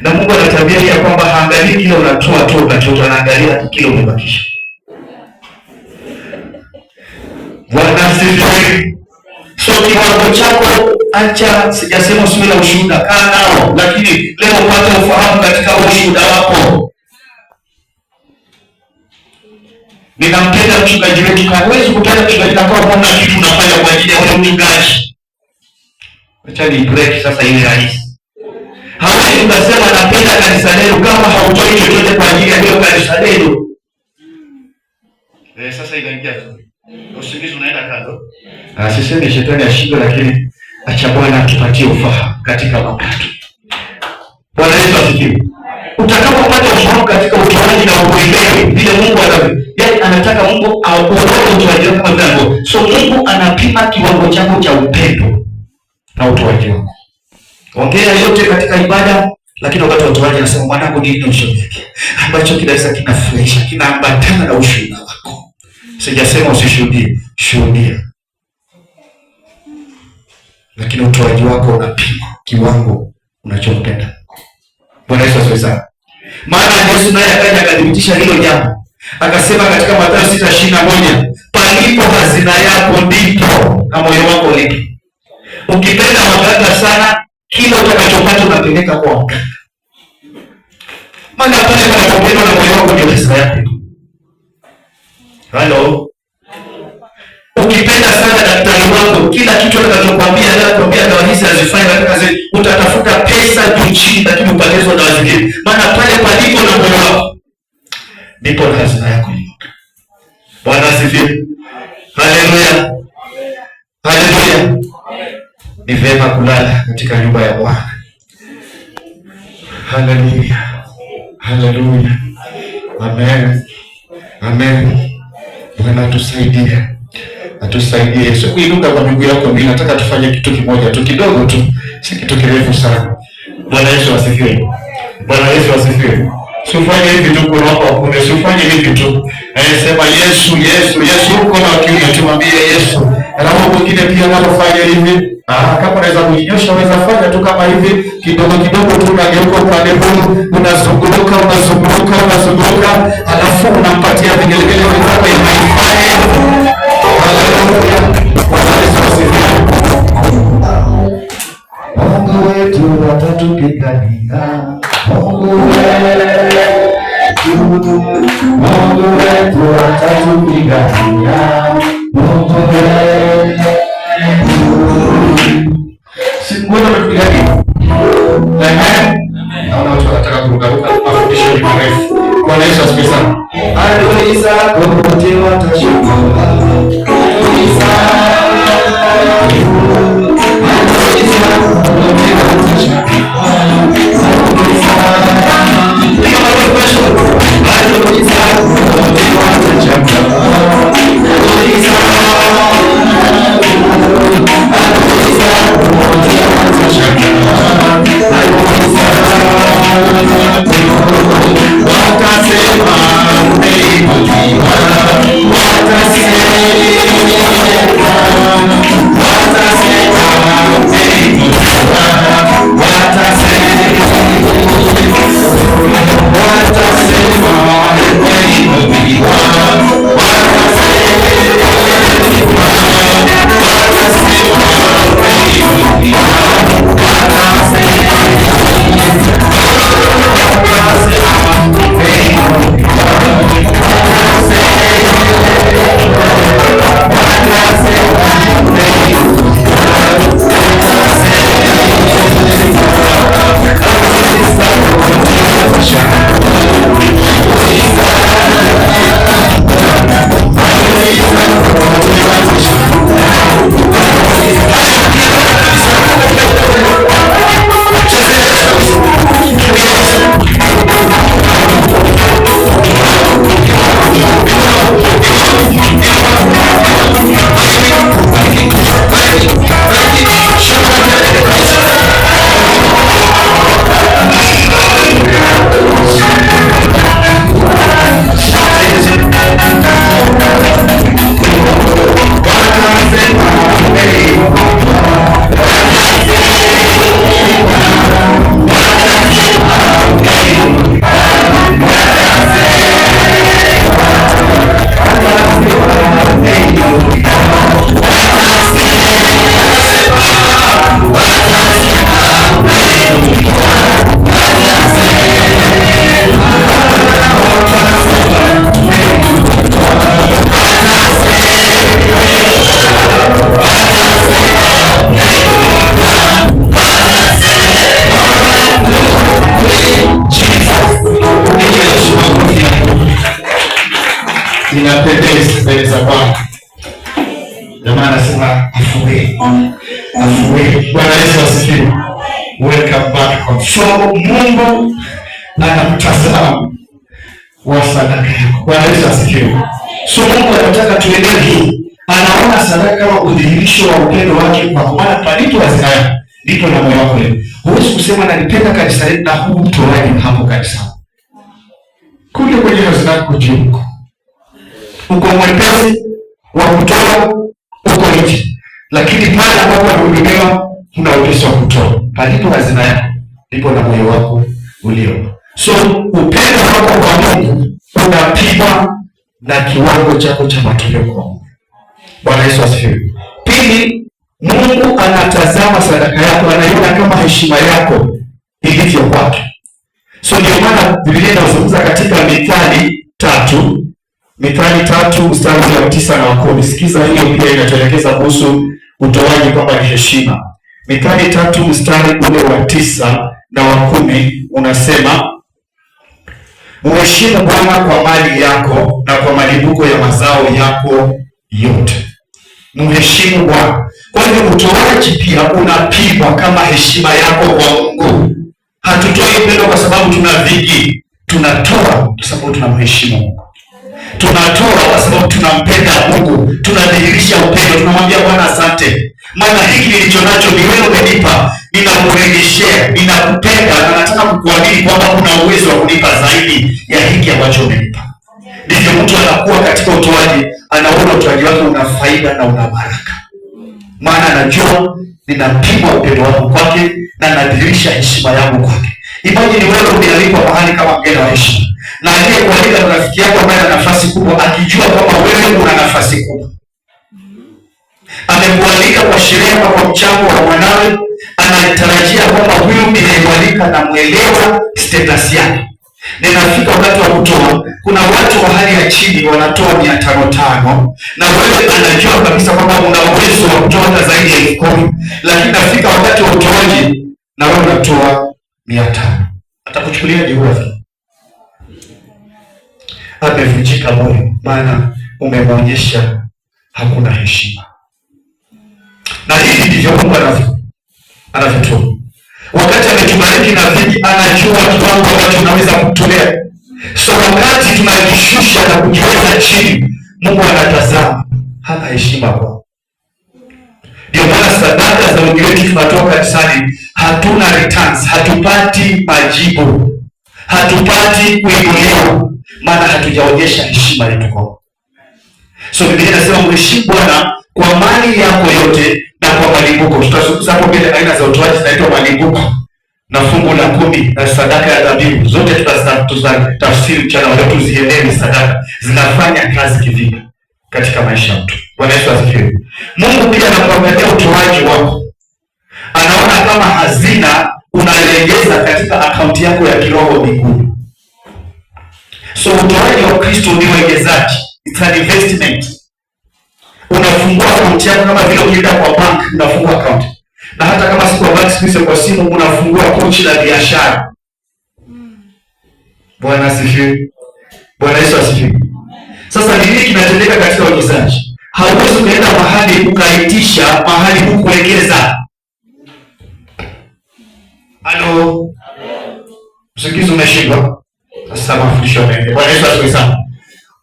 Na Mungu ana tabia ya kwamba haangalii kile unatoa tu unachota, anaangalia kile umebakisha. Bwana asifiwe. So kiwango chako, acha, sijasema usiwe na ushuhuda, kaa nao, lakini leo upate ufahamu katika ushuhuda wako. Ninampenda mchungaji wetu, hawezi kupenda mchungaji na kwa kuna kitu unafanya kwa ajili ya wale mchungaji. Acha ni break sasa ile rahisi. Hawezi kusema napenda kanisa lenu kama hautoi chochote kwa ajili ya hiyo kanisa lenu. Sasa inaingia usingizi unaenda kando. Sisemi shetani ashindwe, lakini acha Bwana atupatie ufahamu katika mapato. Bwana Yesu asifiwe. Utakapopata ufahamu katika utoaji na uelewe vile Mungu anataka Mungu aondoe utoaji wako mwanzo. So Mungu anapima kiwango chako cha upendo na utoaji wako. Ongea yote katika ibada, lakini wakati wa utoaji anasema mwanangu ni nini ushuhudie ambacho kinaweza kinafurahisha, kinaambatana na ushuhuda wako. Sijasema usishuhudie, shuhudia. Lakini utoaji wako unapima kiwango unachopenda. Bwana Yesu asifiwe sana. Maana Yesu naye akaja akadhibitisha hilo jambo. Akasema katika Mathayo 6:21, palipo hazina yako ndipo na moyo wako ulipo. Ukipenda waganga sana, kila utakachopata unapeleka kwa waganga. Maana pale panapopendwa na moyo wako ndio hazina yako. Hello. Ukipenda sana daktari wako, kila kitu atakachokuambia anakuambia dawa hizi hazifai katika kazi, utatafuta pesa juu chini lakini upatezwa dawa zingine. Maana pale palipo na moyo wako ndipo hazina yako ilipo. Bwana asifiwe. Haleluya. Haleluya. Ni vema kulala katika nyumba ya Bwana. Haleluya. Haleluya. Amen. Amen. Bwana tusaidie. Atusaidie. Yesu kuinuka kwa miguu yako mbili. Nataka tufanye kitu kimoja tu, kidogo tu, si kitu kirefu sana. Bwana Yesu asifiwe. Bwana Yesu asifiwe. Usifanye hivi tu kwa hapa, usifanye hivi tu. Sema Yesu, Yesu, Yesu uko na kiuno, tumwambie Yesu. Alafu mwingine pia anafanya hivi. Kama unaweza kujinyosha, unaweza fanya tu kama hivi, kidogo kidogo tu, unageuka upande huu, unazunguka, alafu unampatia vigelegele wenzako ya haifai. Haleluya. Bwana Yesu asifiwe. Mungu wetu atatupigania. Mungu wetu atatupigania. Mungu wetu Mungu ametupigania. Amen. Naona watu wanataka kurukaruka, mafundisho ni marefu. Bwana Yesu asifiwe sana. Adui zako wote watashinda. Adui watasema mbele za Bwana. Jamaa anasema afuwe. Bwana Yesu asifiwe. Welcome back. So Mungu anamtazama wa sadaka yako. Bwana Yesu asifiwe. So Mungu anataka tuelewe hii. Anaona sadaka kama udhihirisho wa upendo wake, kwa maana palipo hazina ndipo na moyo wako. Huwezi kusema nalipenda kanisa letu na huu mtoaji hapo kanisani. Kule kwenye hazina yako juu. Uko mwepesi wa kutoa, uko nje. Lakini pale ambapo unahudumiwa kuna uwezo wa kutoa. Palipo hazina yako ndipo na moyo wako ulio. So upendo wako kwa Mungu unapimwa na kiwango chako cha matoleo kwa Mungu. Bwana Yesu asifiwe. Pili, Mungu anatazama sadaka yako, anaiona kama heshima yako ilivyo kwake. So ndio maana Biblia inazungumza katika Mithali 3 mstari wa 9 na 10. Sikiza, hiyo pia inatuelekeza kuhusu utoaji kwamba ni heshima. Mithali 3 mstari ule wa 9 na wa 10 unasema, mheshimu Bwana kwa mali yako na kwa malimbuko ya mazao yako yote. Mheshimu Bwana. Kwa hiyo utoaji pia unapimwa kama heshima yako kwa Mungu. Hatutoi upendo kwa sababu tuna vingi. Tunatoa kwa sababu tunamheshimu Mungu. Tunatoa kwa sababu tunampenda Mungu. Tunadhihirisha upendo. Tunamwambia Bwana asante. Maana hiki nilicho nacho ni wewe umenipa. Ninakurejeshea, ninakupenda na nataka kukuamini kwamba kuna uwezo wa kunipa zaidi ya hiki ambacho umenipa. Ndivyo mtu anakuwa katika utoaji, anaona utoaji wake una faida na una baraka. Maana anajua ninapima upendo wangu kwake na nadhihirisha heshima yangu kwake. Imagine wewe umealikwa mahali kama mgeni wa heshima. Na aliyekualika ni rafiki yako ambaye ana nafasi kubwa, akijua kwamba wewe una nafasi kubwa. Amekualika kwa sherehe kwa mchango wa mwanawe, anatarajia kwamba huyu ninayemwalika na muelewa status yake. Ninafika wakati wa kutoa, kuna watu wa hali ya chini wanatoa 500 na wewe anajua kabisa kwamba una uwezo wa kutoa hata zaidi ya 10,000, lakini nafika wakati wa utoaji na wewe unatoa 500. Atakuchukulia jiwe. Amevunjika moyo, maana umemwonyesha hakuna heshima. Na hivi ndivyo Mungu anavyotoa. Wakati ametubariki na vingi, anajua kiwango ambacho tunaweza kutolea. So wakati tunajishusha na kujiweza chini, Mungu anatazama, hana heshima kwao. Ndio maana sadaka za wengi wetu tunatoa kanisani, hatuna returns, hatupati majibu, hatupati kuinuliwa, maana hatujaonyesha heshima yetu kwao. So Biblia inasema mheshimu Bwana kwa mali yako yote na kwa malimbuko. Tutazungumza hapo mbele aina za utoaji zinaitwa malimbuko na fungu la 10 na sadaka ya dhabihu. Zote tutatafsiri mchana wa leo, tuzielewe sadaka zinafanya kazi kivipi katika maisha ya mtu. Bwana Yesu asifiwe. Mungu pia anakuangalia utoaji wako. Anaona kama hazina unalegeza katika akaunti yako ya kiroho mbinguni. So utoaji wa Kristo ni uwekezaji. It's an investment. Unafungua akaunti yako kama vile ukienda kwa bank unafungua akaunti. Na hata kama si kwa bank, siku kwa simu unafungua pochi la biashara. Bwana asifiwe. Bwana Yesu asifiwe. Sasa nini kinatendeka katika uwekezaji? Hauwezi kuenda mahali ukaitisha mahali kukuwekeza. Halo. Usikizi umeshindwa. Sasa mafundisho mengi. Bwana Yesu asifiwe sana.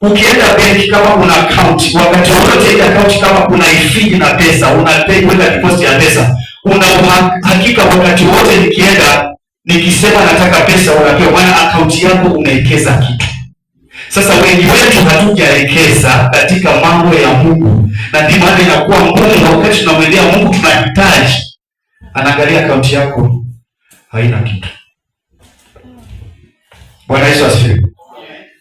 Ukienda benki kama una account, wakati wote ile account kama kuna ifidi na pesa, unapay kwenda deposit ya pesa, una hakika wakati wote nikienda nikisema nataka pesa unapewa, maana account yako umewekeza kitu. Sasa wengi wetu hatujaelekeza katika mambo ya Mungu, na ndio maana inakuwa ngumu wakati tunamwendea Mungu tunahitaji. Anaangalia account yako haina kitu. Bwana Yesu asifiwe.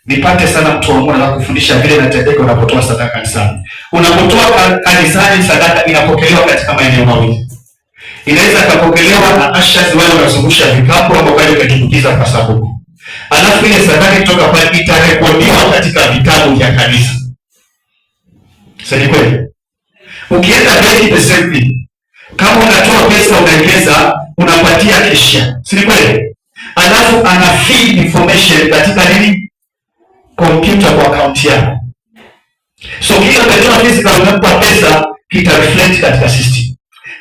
Nipate sana mtu wa Mungu na kufundisha vile inatendeka unapotoa sadaka kanisani. Unapotoa kanisani, sadaka inapokelewa katika maeneo mawili. Inaweza kupokelewa na ushers wale wanazungusha vikapu ambao bado umetumbukiza kwa sababu. Alafu ile sadaka kutoka pale itarekodiwa katika vitabu vya kanisa. Sasa kweli. Ukienda benki the same thing. Kama unatoa pesa unawekeza, unapatia kisha. Si kweli? Alafu ana feed information katika nini? Kompyuta kwa account yako. So kila umetoa physical unampa pesa kita reflect katika system.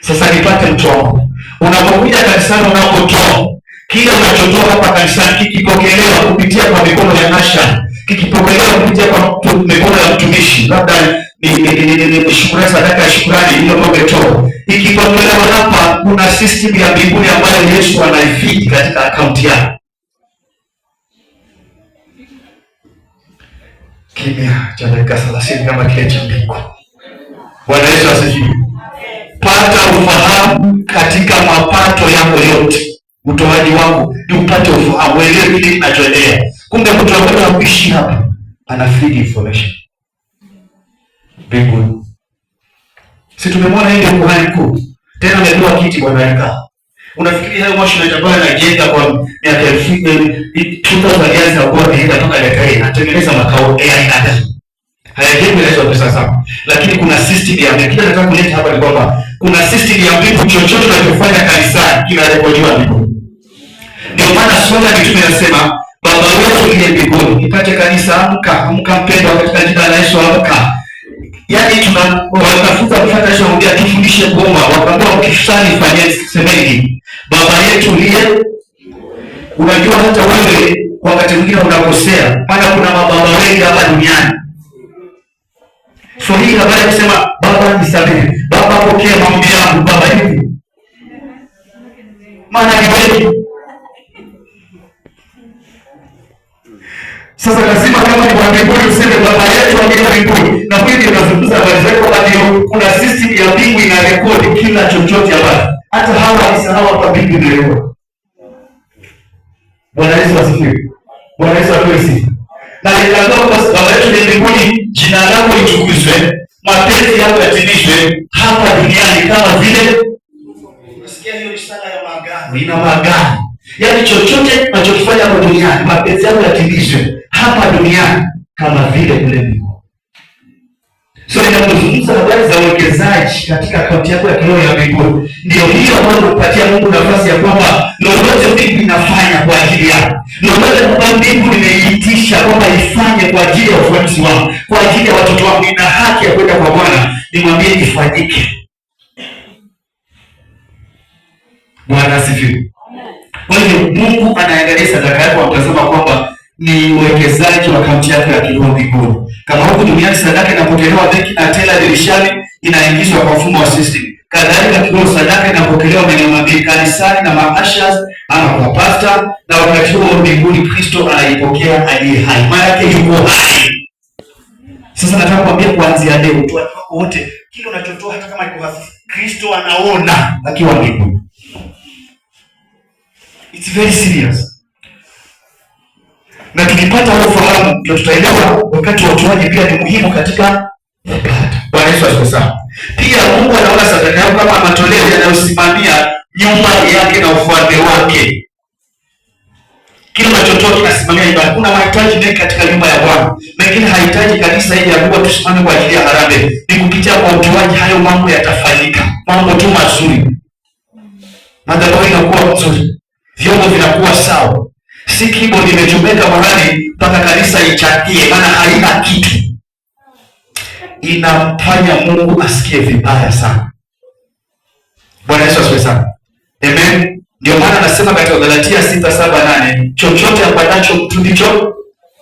Sasa nipate mtu wangu. Unapokuja kanisani unapotoa, kila unachotoa hapa kanisani kikipokelewa kupitia kwa mikono ya Nasha, kikipokelewa kupitia kwa mikono ya mtumishi, labda ni shukrani, sadaka ya shukrani ile ambayo umetoa. Ikipokelewa hapa, kuna system ya mbinguni ambayo Yesu anaifeed katika akaunti yako. Kimya cha dakika 30 kama kile cha mbingu. Bwana Yesu asifiwe. Pata ufahamu katika mapato yako yote. Utoaji wangu ni upate ufahamu, uelewe kile kinachoendelea. Kumbe mtu ambaye anaishi hapa ana feed information. Mbinguni. Si tumemwona yeye kuhani mkuu. Tena amebeba kiti Bwana alikaa. Unafikiri hayo mashine yatakuwa yanajenga kwa miaka 2000 years ago ameenda toka dakika hii anatengeneza makao ya aina gani? Hayajengwi na hizo pesa sana. Lakini kuna system ya mbingu. Nataka kuleta hapa ni kwamba kuna system ya mbingu, chochote unachofanya kanisani kinarekodiwa mbinguni. Ndio maana swala ni tunasema Baba wetu uliye mbinguni, ipate kanisa amka mpendwa katika jina la Yesu amka. Yaani tunatafuta kufuata Yesu anambia tufundishe kuomba, wakaambia ukisali fanyeni semeni Baba yetu uliye. Unajua hata wewe wakati mwingine unakosea, maana kuna mababa wengi hapa duniani. So hii habari kusema Baba nisamehe, Baba pokea maombi yangu, Baba hivi. Maana ni wewe. Sasa lazima kama ni kwa mbinguni useme Baba yetu aliye mbinguni. Na hivi tunazungumza habari zako kwa ndio kuna system ya mbingu ina rekodi kila chochote hapa. Hata hawa walisahau hapa mbingu ndio. Bwana Yesu asifiwe. Bwana Yesu asifiwe. Na nikaambiwa kwa Baba yetu aliye mbinguni, jina lako litukuzwe, mapenzi yako yatimizwe hapa duniani kama vile. Unasikia hiyo risala ya maagano. Ina maagano. Yaani chochote unachokifanya hapa duniani, mapenzi yako yatimizwe hapa duniani kama vile kule mbinguni. So ninapozungumza habari za uwekezaji katika akaunti yako ya kiroho ya mbinguni, ndio hiyo ambayo unapatia Mungu nafasi ya kwamba lolote mbingu inafanya kwa ajili yako. Lolote ambayo mbingu imeitisha kwamba ifanye kwa ajili ya ufanisi wangu, kwa ajili ya watoto wangu, ina haki ya kwenda kwa Bwana nimwambie ifanyike. Bwana asifiwe. Kwa hiyo Mungu anaangalia sadaka yako akasema kwamba ni uwekezaji wa akaunti yako ya kiroho mbinguni. Kama huko duniani sadaka inapokelewa benki na tela dirishani inaingizwa kwa mfumo wa system. Kadhalika kiroho sadaka inapokelewa maeneo mabili, kanisani na maashas ama kwa pasta, na wakati huo mbinguni Kristo anaipokea aliye hai. Maana yake yuko hai. Sasa nataka kuambia kuanzia leo utoaji wako wote, kile unachotoa hata kama iko hafifu, Kristo anaona akiwa mbinguni. It's very serious. Na tukipata ufahamu ndio tutaelewa wakati wa utoaji pia ni muhimu katika ibada. Bwana Yesu asifiwe. Pia Mungu anaona sadaka yako kama matoleo yanayosimamia nyumba yake na ufalme wake. Kile unachotoa kinasimamia ibada. Kuna mahitaji mengi katika nyumba ya Bwana. Mengine hahitaji kanisa hili ya kuwa tusimame kwa ajili ya harambee. Ni kupitia kwa utoaji hayo mambo yatafanyika. Mambo tu mazuri. Madhabahu inakuwa nzuri. Vyombo vinakuwa sawa. Si keyboard imechomeka mahali mpaka kanisa ichangie, maana haina kitu. Inamfanya Mungu asikie vibaya sana. Bwana Yesu asifiwe sana. Amen. Ndio maana anasema katika Galatia 6:7-8, chochote ambacho mtu ndicho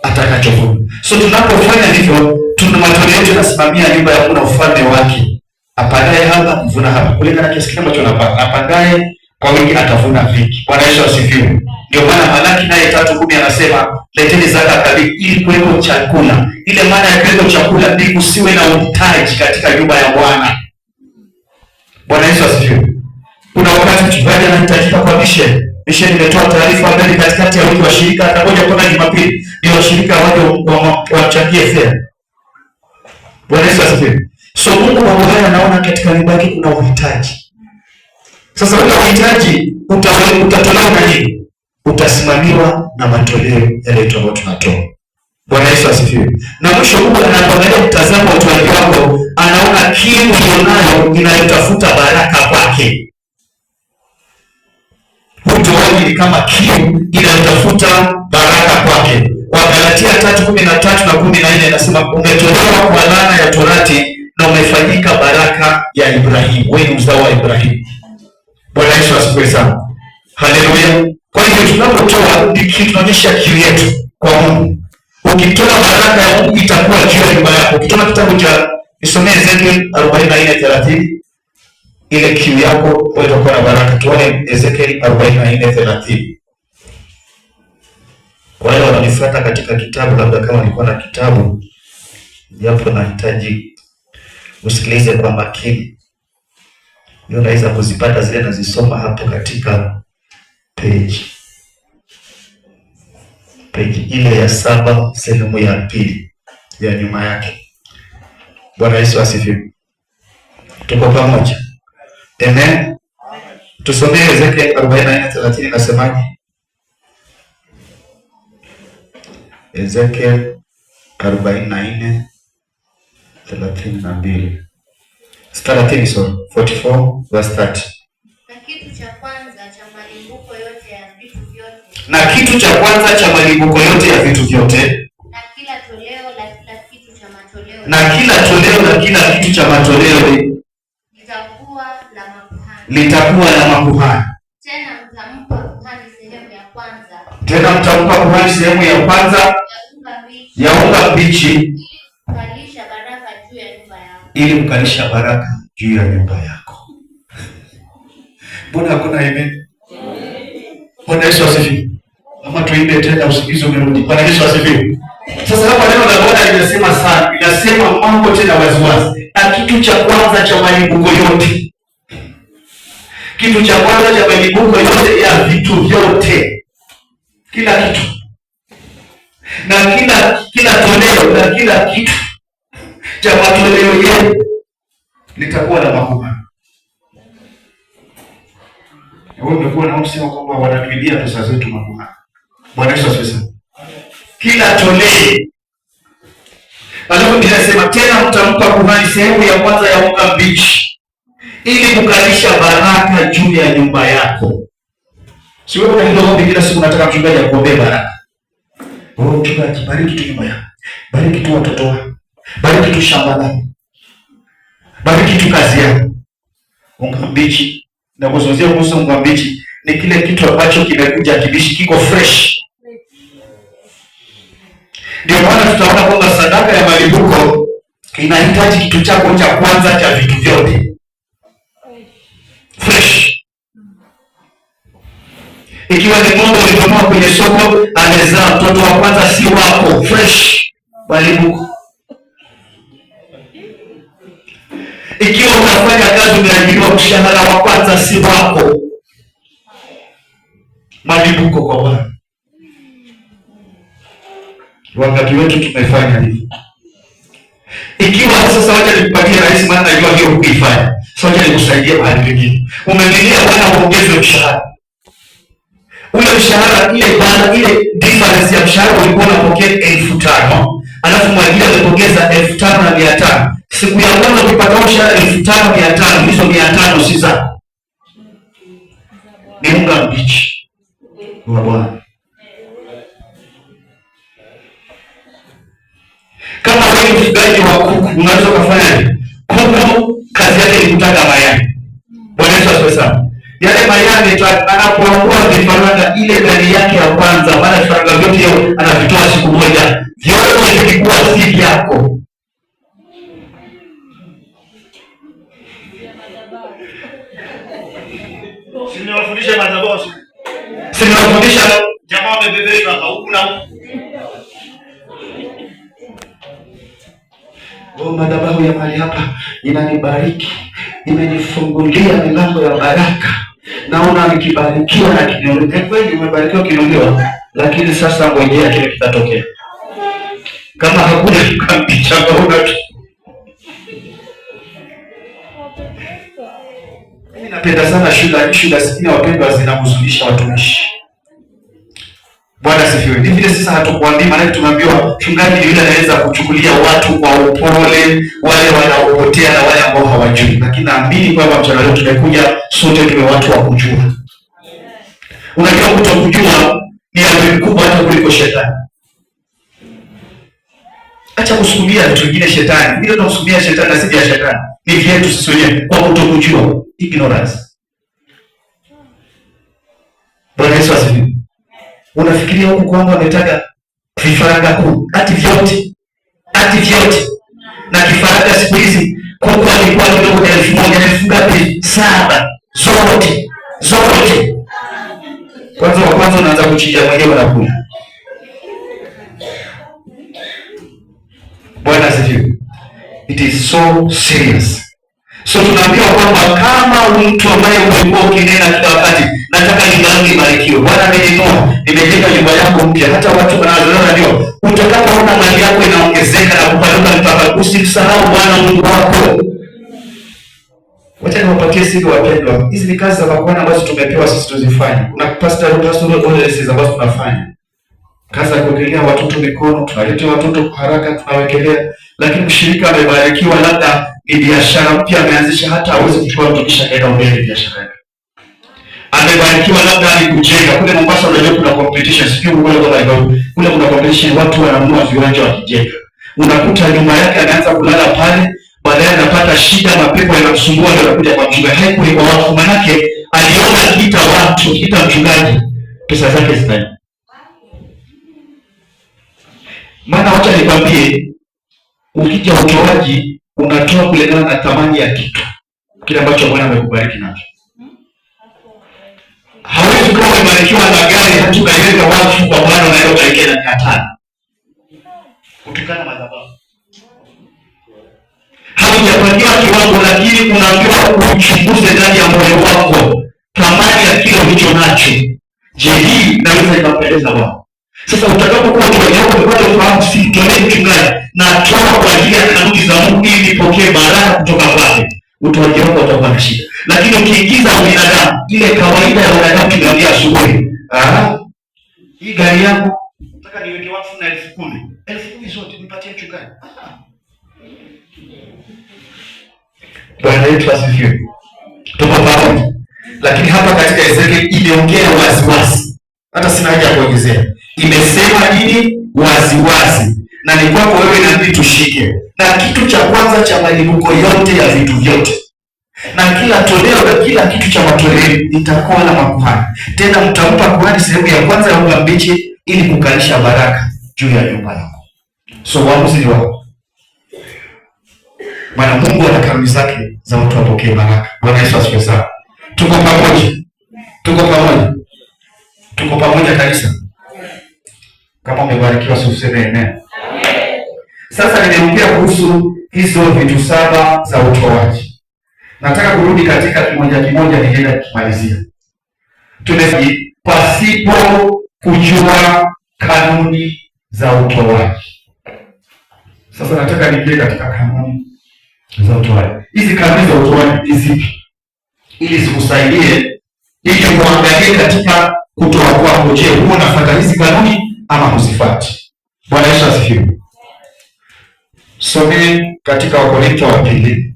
atakachovuna. So tunapofanya hivyo, tuna matoleo yetu yanasimamia nyumba ya Mungu na ufalme wake. Apandaye hapa, mvuna hapa. Kulingana na kiasi ambacho anapanda. Apandaye kwa wingi atavuna vingi. Bwana Yesu asifiwe. Ndio maana Malaki naye 3:10 anasema leteni zaka kamili ili kuwepo chakula. Ile maana ya kuwepo chakula ni kusiwe na uhitaji katika nyumba ya Bwana. Bwana Yesu asifiwe. Kuna wakati mchungaji anahitajika kwa mission. Mission imetoa taarifa mbele katikati ya wiki wa shirika atakuja kwa Jumapili. Ni washirika waje wachangie fedha. Bwana Yesu asifiwe. So Mungu wa Bwana anaona katika nyumba yake kuna uhitaji. Sasa ule uhitaji utatolewa na nini? Utasimamiwa na matoleo yale ambayo tunatoa. Bwana Yesu asifiwe. Na mwisho Mungu anaangalia mtazamo wa utoaji wako, anaona kiu unayo inayotafuta baraka kwake. Utoaji ni kama kiu inayotafuta baraka kwake. Wagalatia 3:13 na 14 inasema umetolewa kwa laana ya torati na umefanyika baraka ya Ibrahimu. Wewe ni mzao wa Ibrahimu. Bwana Yesu asifiwe sana. Haleluya. Kwa hivyo tunapotoa tunaonyesha kiu yetu kwa Mungu. Ukitoa baraka ya Mungu itakuwa juu ya nyumba yako. Ukitoa kitabu cha Isomee Ezekiel 44:30 ile kiu yako wewe utakuwa na baraka. Tuone Ezekiel 44:30. Kwa hiyo wananifuata katika kitabu, labda kama nilikuwa na kitabu japo nahitaji usikilize kwa makini. Ndio naweza kuzipata zile nazisoma hapo katika page ile ya 7 sehemu ya 2 ya nyuma yake. Bwana Yesu asifiwe. Tuko pamoja? Amen. Tusomee Ezekiel 44:30 nasemaje? Ezekiel 44:32. 44 verse 30. Na kitu cha kwanza cha malimbuko yote ya vitu vyote. Na kitu cha kwanza cha malimbuko yote ya vitu vyote. Na kila toleo la kila kitu cha matoleo. Na kila toleo la kila kitu cha matoleo litakuwa la makuhani. Litakuwa la makuhani. Tena mtampa kuhani sehemu ya kwanza. Tena mtampa kuhani sehemu ya kwanza ya unga mbichi ili kukalisha baraka juu ya nyumba yako. Mbona hakuna amen? Bwana Yesu asifiwe. Ama tuimbe tena usikize umerudi. Bwana Yesu asifiwe. Sasa hapa neno la Bwana linasema sana, linasema mambo tena waziwazi. Na kitu cha kwanza cha malimbuko yote. Kitu cha kwanza cha malimbuko yote ya vitu vyote. Kila kitu. Na kila toleo na kila kitu cha matoleo yenu litakuwa na makuhani. Wewe umekuwa na msemo kwamba wanatuibia pesa zetu makuhani. Bwana Yesu asifiwe. Kila toleo. Alafu ninasema tena mtampa kuhani sehemu ya kwanza ya unga mbichi ili kukalisha baraka juu ya nyumba yako. Si wewe ndio kila siku unataka mchungaji akuombee baraka. Wewe mchungaji, bariki tu nyumba yako. Bariki tu watoto wako. Bariki tu shamba lako. Bariki tu kazi yako. Unga mbichi. Na kuzungumzia kuhusu unga mbichi ni kile kitu ambacho kimekuja kibishi, kiko fresh. Ndio maana tutaona kwamba sadaka ya malimbuko inahitaji kitu chako cha kwanza cha vitu vyote. Fresh. Ikiwa ni ng'ombe ulinunua kwenye soko, amezaa mtoto wa kwanza si wako, fresh. Malimbuko. Ikiwa unafanya kazi umeajiriwa, mshahara wa kwanza si wako, malimbuko kwa Bwana. Wakati wetu tumefanya hivi. Ikiwa sasa wacha nikupatie rais, maana najua hiyo ukifanya. Sasa wacha nikusaidie mahali pengine. Umelilia Bwana uongezwe mshahara. Ule mshahara ile difference ya mshahara ulikuwa unapokea 5,000, alafu mwajiri amepongeza 5,500. Siku ya kwanza ukipata mshahara 5,500, hizo 500 si zako. Ni unga mbichi wa Bwana. Kama wewe mfugaji wa kuku, unaweza kufanya kuku kazi yake ni kutaga mayai. Bwana Yesu asifiwe sana. Yale mayai anapoangua vifaranga, ile gari yake ya kwanza, maana vifaranga vyote hiyo anavitoa siku moja, vyote vilikuwa si vyako. Sinawafundisha madhabahu. Sinawafundisha jamaa wamebebeshwa huku na huku. Madhabahu ya mahali hapa inanibariki, imenifungulia milango ya baraka. Naona nikibarikiwa na kinuliwa. Kweli umebarikiwa kinuliwa, lakini sasa ngojea kile kitatokea. Kama hakuna kampicha una. Mimi napenda sana shida sikini wapendwa zinamhuzunisha watumishi. Bwana asifiwe. Ni vile sasa hatukuambii, maana tumeambiwa mchungaji yule anaweza kuchukulia watu kwa upole, wale wanaopotea na wale ambao hawajui. Lakini naamini kwamba mchana leo tumekuja sote tuwe watu wa kujua. Unajua kutokujua ni adui mkubwa hata kuliko shetani. Acha kusukumia vitu vingine shetani. Vile tunasukumia shetani na si vya shetani. Ni vyetu sisi wenyewe kwa kutokujua, ignorance. Bwana Yesu asifiwe. Unafikiria huko kwamba wametaka vifaranga kuu, ati vyote. Na kifaranga siku hizi kwa alikuwa kidogo 1,000, 7 zote. Kwanza unaanza kuchinja mwenyewe na kula. Bwana asifiwe. It is so serious. So tunaambiwa kwamba kama mtu ambaye umekuwa ukinena kila wakati, nataka nyumba yangu ibarikiwe. Bwana ameninua, nimejenga nyumba yangu mpya. Hata watu wanazoona ndio utakapoona mali yako inaongezeka na kupanuka mpaka, usimsahau Bwana Mungu wako. Wacha niwapatie siri wapendwa. Hizi ni kazi za Bwana ambazo tumepewa sisi tuzifanye. Kuna pastoral orders ambazo tunafanya. Kazi ya kuwekelea watoto mikono, tunaletea watoto kwa haraka, tunawekelea. Lakini mshirika amebarikiwa, labda ni biashara mpya ameanzisha, hata hawezi kuchukua mtumishi kaenda mbele biashara yake. Amebarikiwa labda ni kujenga. Kule Mombasa unajua kuna competition, sio kule kuna competition, watu wananunua viwanja wakijenga. Unakuta nyumba yake anaanza kulala pale, baadaye anapata shida, mapepo yanamsumbua, ndio anakuja kwa mchungaji. Haikuwa kwa watu, manake aliona kita mchungaji, pesa zake zinaenda. Maana wacha nikwambie, ukija utoaji unatoa kulingana na thamani ya kitu kile ambacho Bwana amekubariki nacho. Hawezi kuwa umebarikiwa na gari hata ukaiweka wakfu kwa Bwana unaenda kubarikia na 500. Kutukana madhabahu. Haujapangiwa kiwango, lakini unaambiwa uchunguze ndani ya moyo wako thamani ya kile ulicho nacho. Je, hii inaweza ikampendeza Bwana? Sasa utakapokuwa ukiweka kwa ufahamu, si tolee mchungaji na toa kwa ajili ya kanuni za Mungu ili nipokee baraka kutoka kwake, utoaji wako utakuwa na shida. Lakini ukiingiza ubinadamu, ile kawaida ya wanadamu tunaambia asubuhi, hii gari yangu nataka niweke wakfu na 10,000. 10,000 zote nipatie mchungaji. Bwana wetu asifiwe. Tuko pamoja. Lakini hapa katika Ezekiel iliongea waziwazi. Hata sina haja ya kuongezea. Imesema nini? Waziwazi. Na ni kwako wewe na mimi tushike. Na kitu cha kwanza cha malipuko yote ya vitu vyote, na kila toleo na kila kitu cha matoleo itakuwa na makuhani. Tena mtampa kuhani sehemu ya kwanza ya unga mbichi ili kukalisha baraka juu ya nyumba yako. So uamuzi ni wako. Maana Mungu ana kanuni zake za watu wapokee baraka. Bwana Yesu asifiwe sana. Tuko pamoja kanisa. Kama umebarikiwa usiseme amen. Sasa nimeongea kuhusu hizo vitu 7 za utoaji. Nataka kurudi katika kimoja nienda kumalizia. Tumesema pasipo kujua kanuni za utoaji. Sasa nataka niingie katika kanuni za utoaji. Hizi kanuni za utoaji ni zipi? Ili zikusaidie ili uangalie katika kutoa kwako, je, huwa unafuata hizi kanuni ama huzifuati? Bwana Yesu asifiwe. Some katika Wakorintho wa pili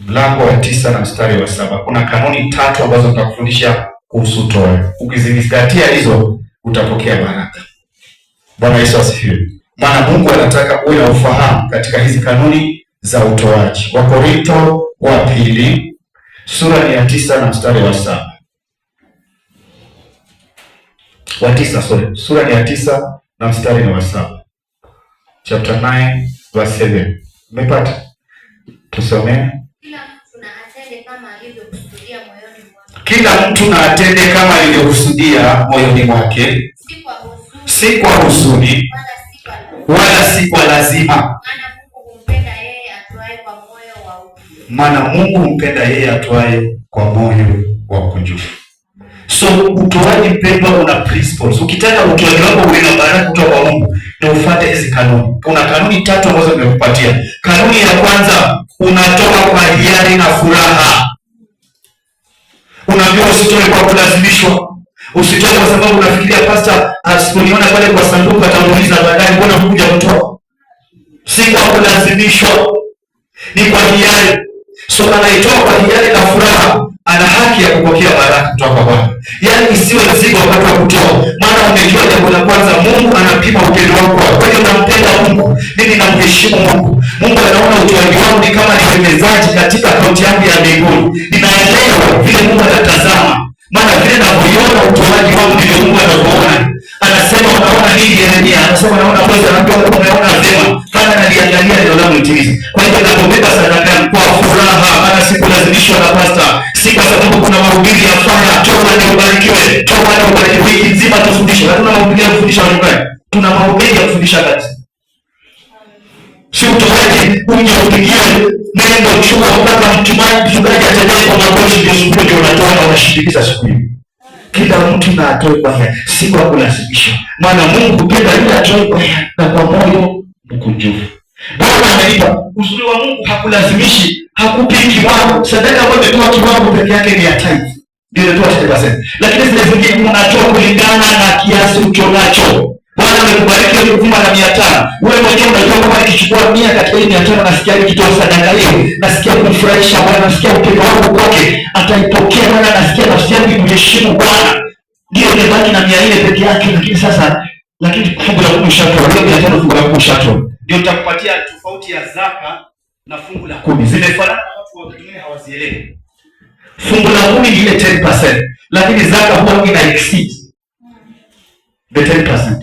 mlango wa 9 na mstari wa 7. Kuna kanuni 3 ambazo nitakufundisha kuhusu utoaji. Ukizizingatia hizo utapokea baraka. Bwana Yesu asifiwe. Maana Mungu anataka uwe na ufahamu katika hizi kanuni za utoaji. Wakorintho wa pili sura ya 9 na mstari wa 7. Sura ya 9 na mstari wa 7. Chapter 9 verse 7. Umepata? Tusome. Kila mtu na atende kama alivyokusudia moyoni mwake, si kwa huzuni wala si kwa lazima, maana Mungu humpenda yeye atoaye kwa moyo wa ukunjufu. So utoaji mpendwa, una principles. Ukitaka utoaji wako uwe na baraka kutoka kwa Mungu, na ufuate hizi kanuni. Kuna kanuni 3 ambazo nimekupatia. Kanuni ya kwanza, unatoa kwa hiari na furaha. Unaambiwa usitoe kwa kulazimishwa. Usitoe kwa sababu unafikiria pastor asiponiona pale kwa sanduku atauliza baadaye mbona hukuja kutoa. Si kwa kulazimishwa, ni kwa hiari. So anaitoa kwa hiari na furaha, ana haki ya kupokea baraka kutoka kwa Bwana. Yaani isiwe mzigo wakati wa kutoa. Maana umejua jambo la kwanza, Mungu anapima upendo wako. Kwa hiyo nampenda Mungu, mimi namheshimu Mungu. Mungu anaona utoaji wangu ni kama ni mwekezaji katika akaunti yangu ya mbinguni. Ninaelewa vile Mungu anatazama. Maana vile ninavyoiona utoaji wangu ndivyo Mungu anavyoona. Anasema unaona nini Yeremia? Anasema naona Bwana anambia umeona vyema. Kana naliangalia neno langu litimize. Kwa hiyo ninapobeba sadaka yangu kwa furaha, maana sikulazimishwa na pastor. Si kwa sababu kuna mahubiri ya fanya, toa ndio ubarikiwe, toa ndio ubarikiwe. Wiki nzima tufundishe. Hatuna mahubiri ya kufundisha watu gani? Tuna mahubiri ya kufundisha kazi. Si utoaje uje upigie neno chuo mpaka mchungaji atajaye kwa magoti ndio siku ndio unatoa na unashindikiza siku hiyo. Kila mtu na atoe kwa hiyo, si kwa kulazimisha. Maana Mungu hupenda yule atoe kwa hiyo na kwa moyo mkunjufu. Bwana amenipa. Uzuri wa Mungu hakulazimishi, hakupi kiwango. Sadaka ambayo imetoa kiwango peke yake ni ya tithe. Ndio inatoa 10%. Lakini zile zingine unatoa kulingana na kiasi ulichonacho. Bwana amekubariki wewe kutuma na 500. Wewe mwenyewe unajua kama nikichukua 100 katika ile 500 nasikia nikitoa sadaka hiyo, nasikia kumfurahisha Bwana, nasikia upendo wangu kwake, ataipokea Bwana, nasikia nafsi yangu imheshimu Bwana. Ndio imebaki na 400 peke yake, lakini fungu la 10 shatoa, ndio 500 fungu la 10 shatoa. Ndio nitakupatia tofauti ya zaka na fungu la 10. Zimefanana, watu wengine hawazielewi. Fungu la 10 ni ile 10%, lakini zaka huwa ina exceed the 10%.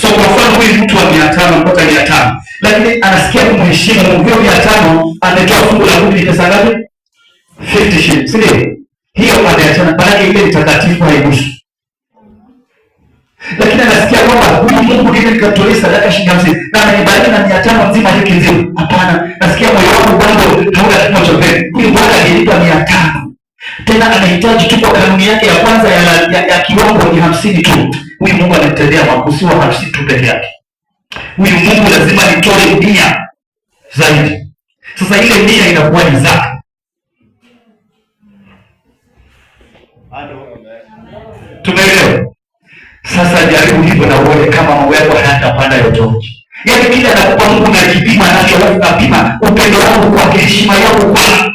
So kwa mfano huyu mtu wa 500 mpaka 500, lakini anasikia kumheshimu Mungu. 500 ametoa fungu la 10 ni pesa ngapi? 50 shillings. Ndio. Hiyo ameachana, maana ile ni takatifu haigusi. Lakini anasikia kwamba huyu Mungu ndiye nikatoa sadaka shilingi 50 na amenibariki na 500 nzima hiki nzima. Hapana, nasikia moyo wangu bado hauna kimo cha mbele. Huyu Bwana alinipa 500. Tena anahitaji tu kwa kanuni yake ya kwanza ya kiwango ni 50 tu. Huyu Mungu anatendea makusi wa 50 tu peke yake. Huyu Mungu lazima nitoe 100 zaidi. Sasa ile 100 inakuwa ni zaka. Tumeelewa? Sasa jaribu hivyo na uone kama mambo yako hayatapanda yote. Yaani kila anakupa Mungu na kipima nacho, alafu napima upendo wangu kwa heshima yangu kwa.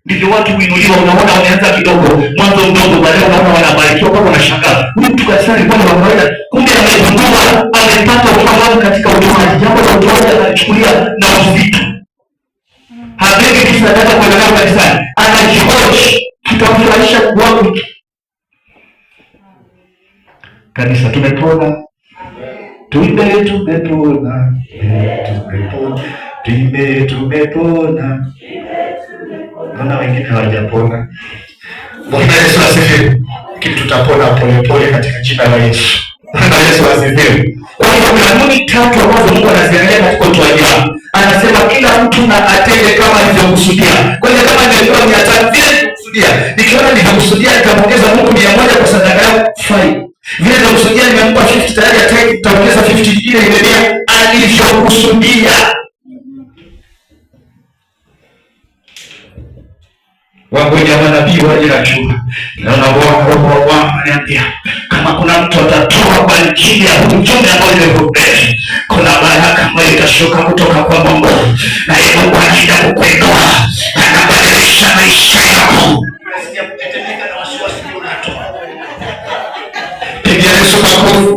Ndivyo watu huinuliwa, unaona wameanza kidogo, mwanzo mdogo, baadaye unaona wanabarikiwa mpaka unashangaa. Huyu mtu kanisa alikuwa ni wa kawaida, kumbe amegundua, amepata ufahamu katika utoaji. Jambo la utoaji analichukulia na uzito. Hapendi tu sadaka kwa neno kanisani, anajihoji, tutamfurahisha kwangu. Kanisa tumepona. Tumepona. Mbona wengine hawajapona? Bwana Yesu asifiwe. Lakini tutapona polepole katika jina la Yesu. Bwana Yesu asifiwe. Kwa hiyo kanuni 3 ambazo Mungu anaziangalia katika utoaji wako. Anasema kila mtu na atende kama alivyokusudia. Kwa hiyo kama nilikuwa 500 vile nilikusudia, nikiona nilivyokusudia nikamwongeza Mungu 100 kwa sadaka yangu, fine. Vile nilivyokusudia nimempa 50 tayari, ataki nitaongeza 50 nyingine ile alivyokusudia. Wangoja manabii waje na chuma. Na roho wa Bwana ananiambia kama kuna mtu atatoa kwa ajili ya ujumbe ambao nimehubiri, kuna baraka ambayo itashuka kutoka kwa Mungu. Na yeye Mungu anaenda kukuinua, anabadilisha maisha yako. Nasikia kutetemeka na wasiwasi unatoa. Pigia Yesu makofi.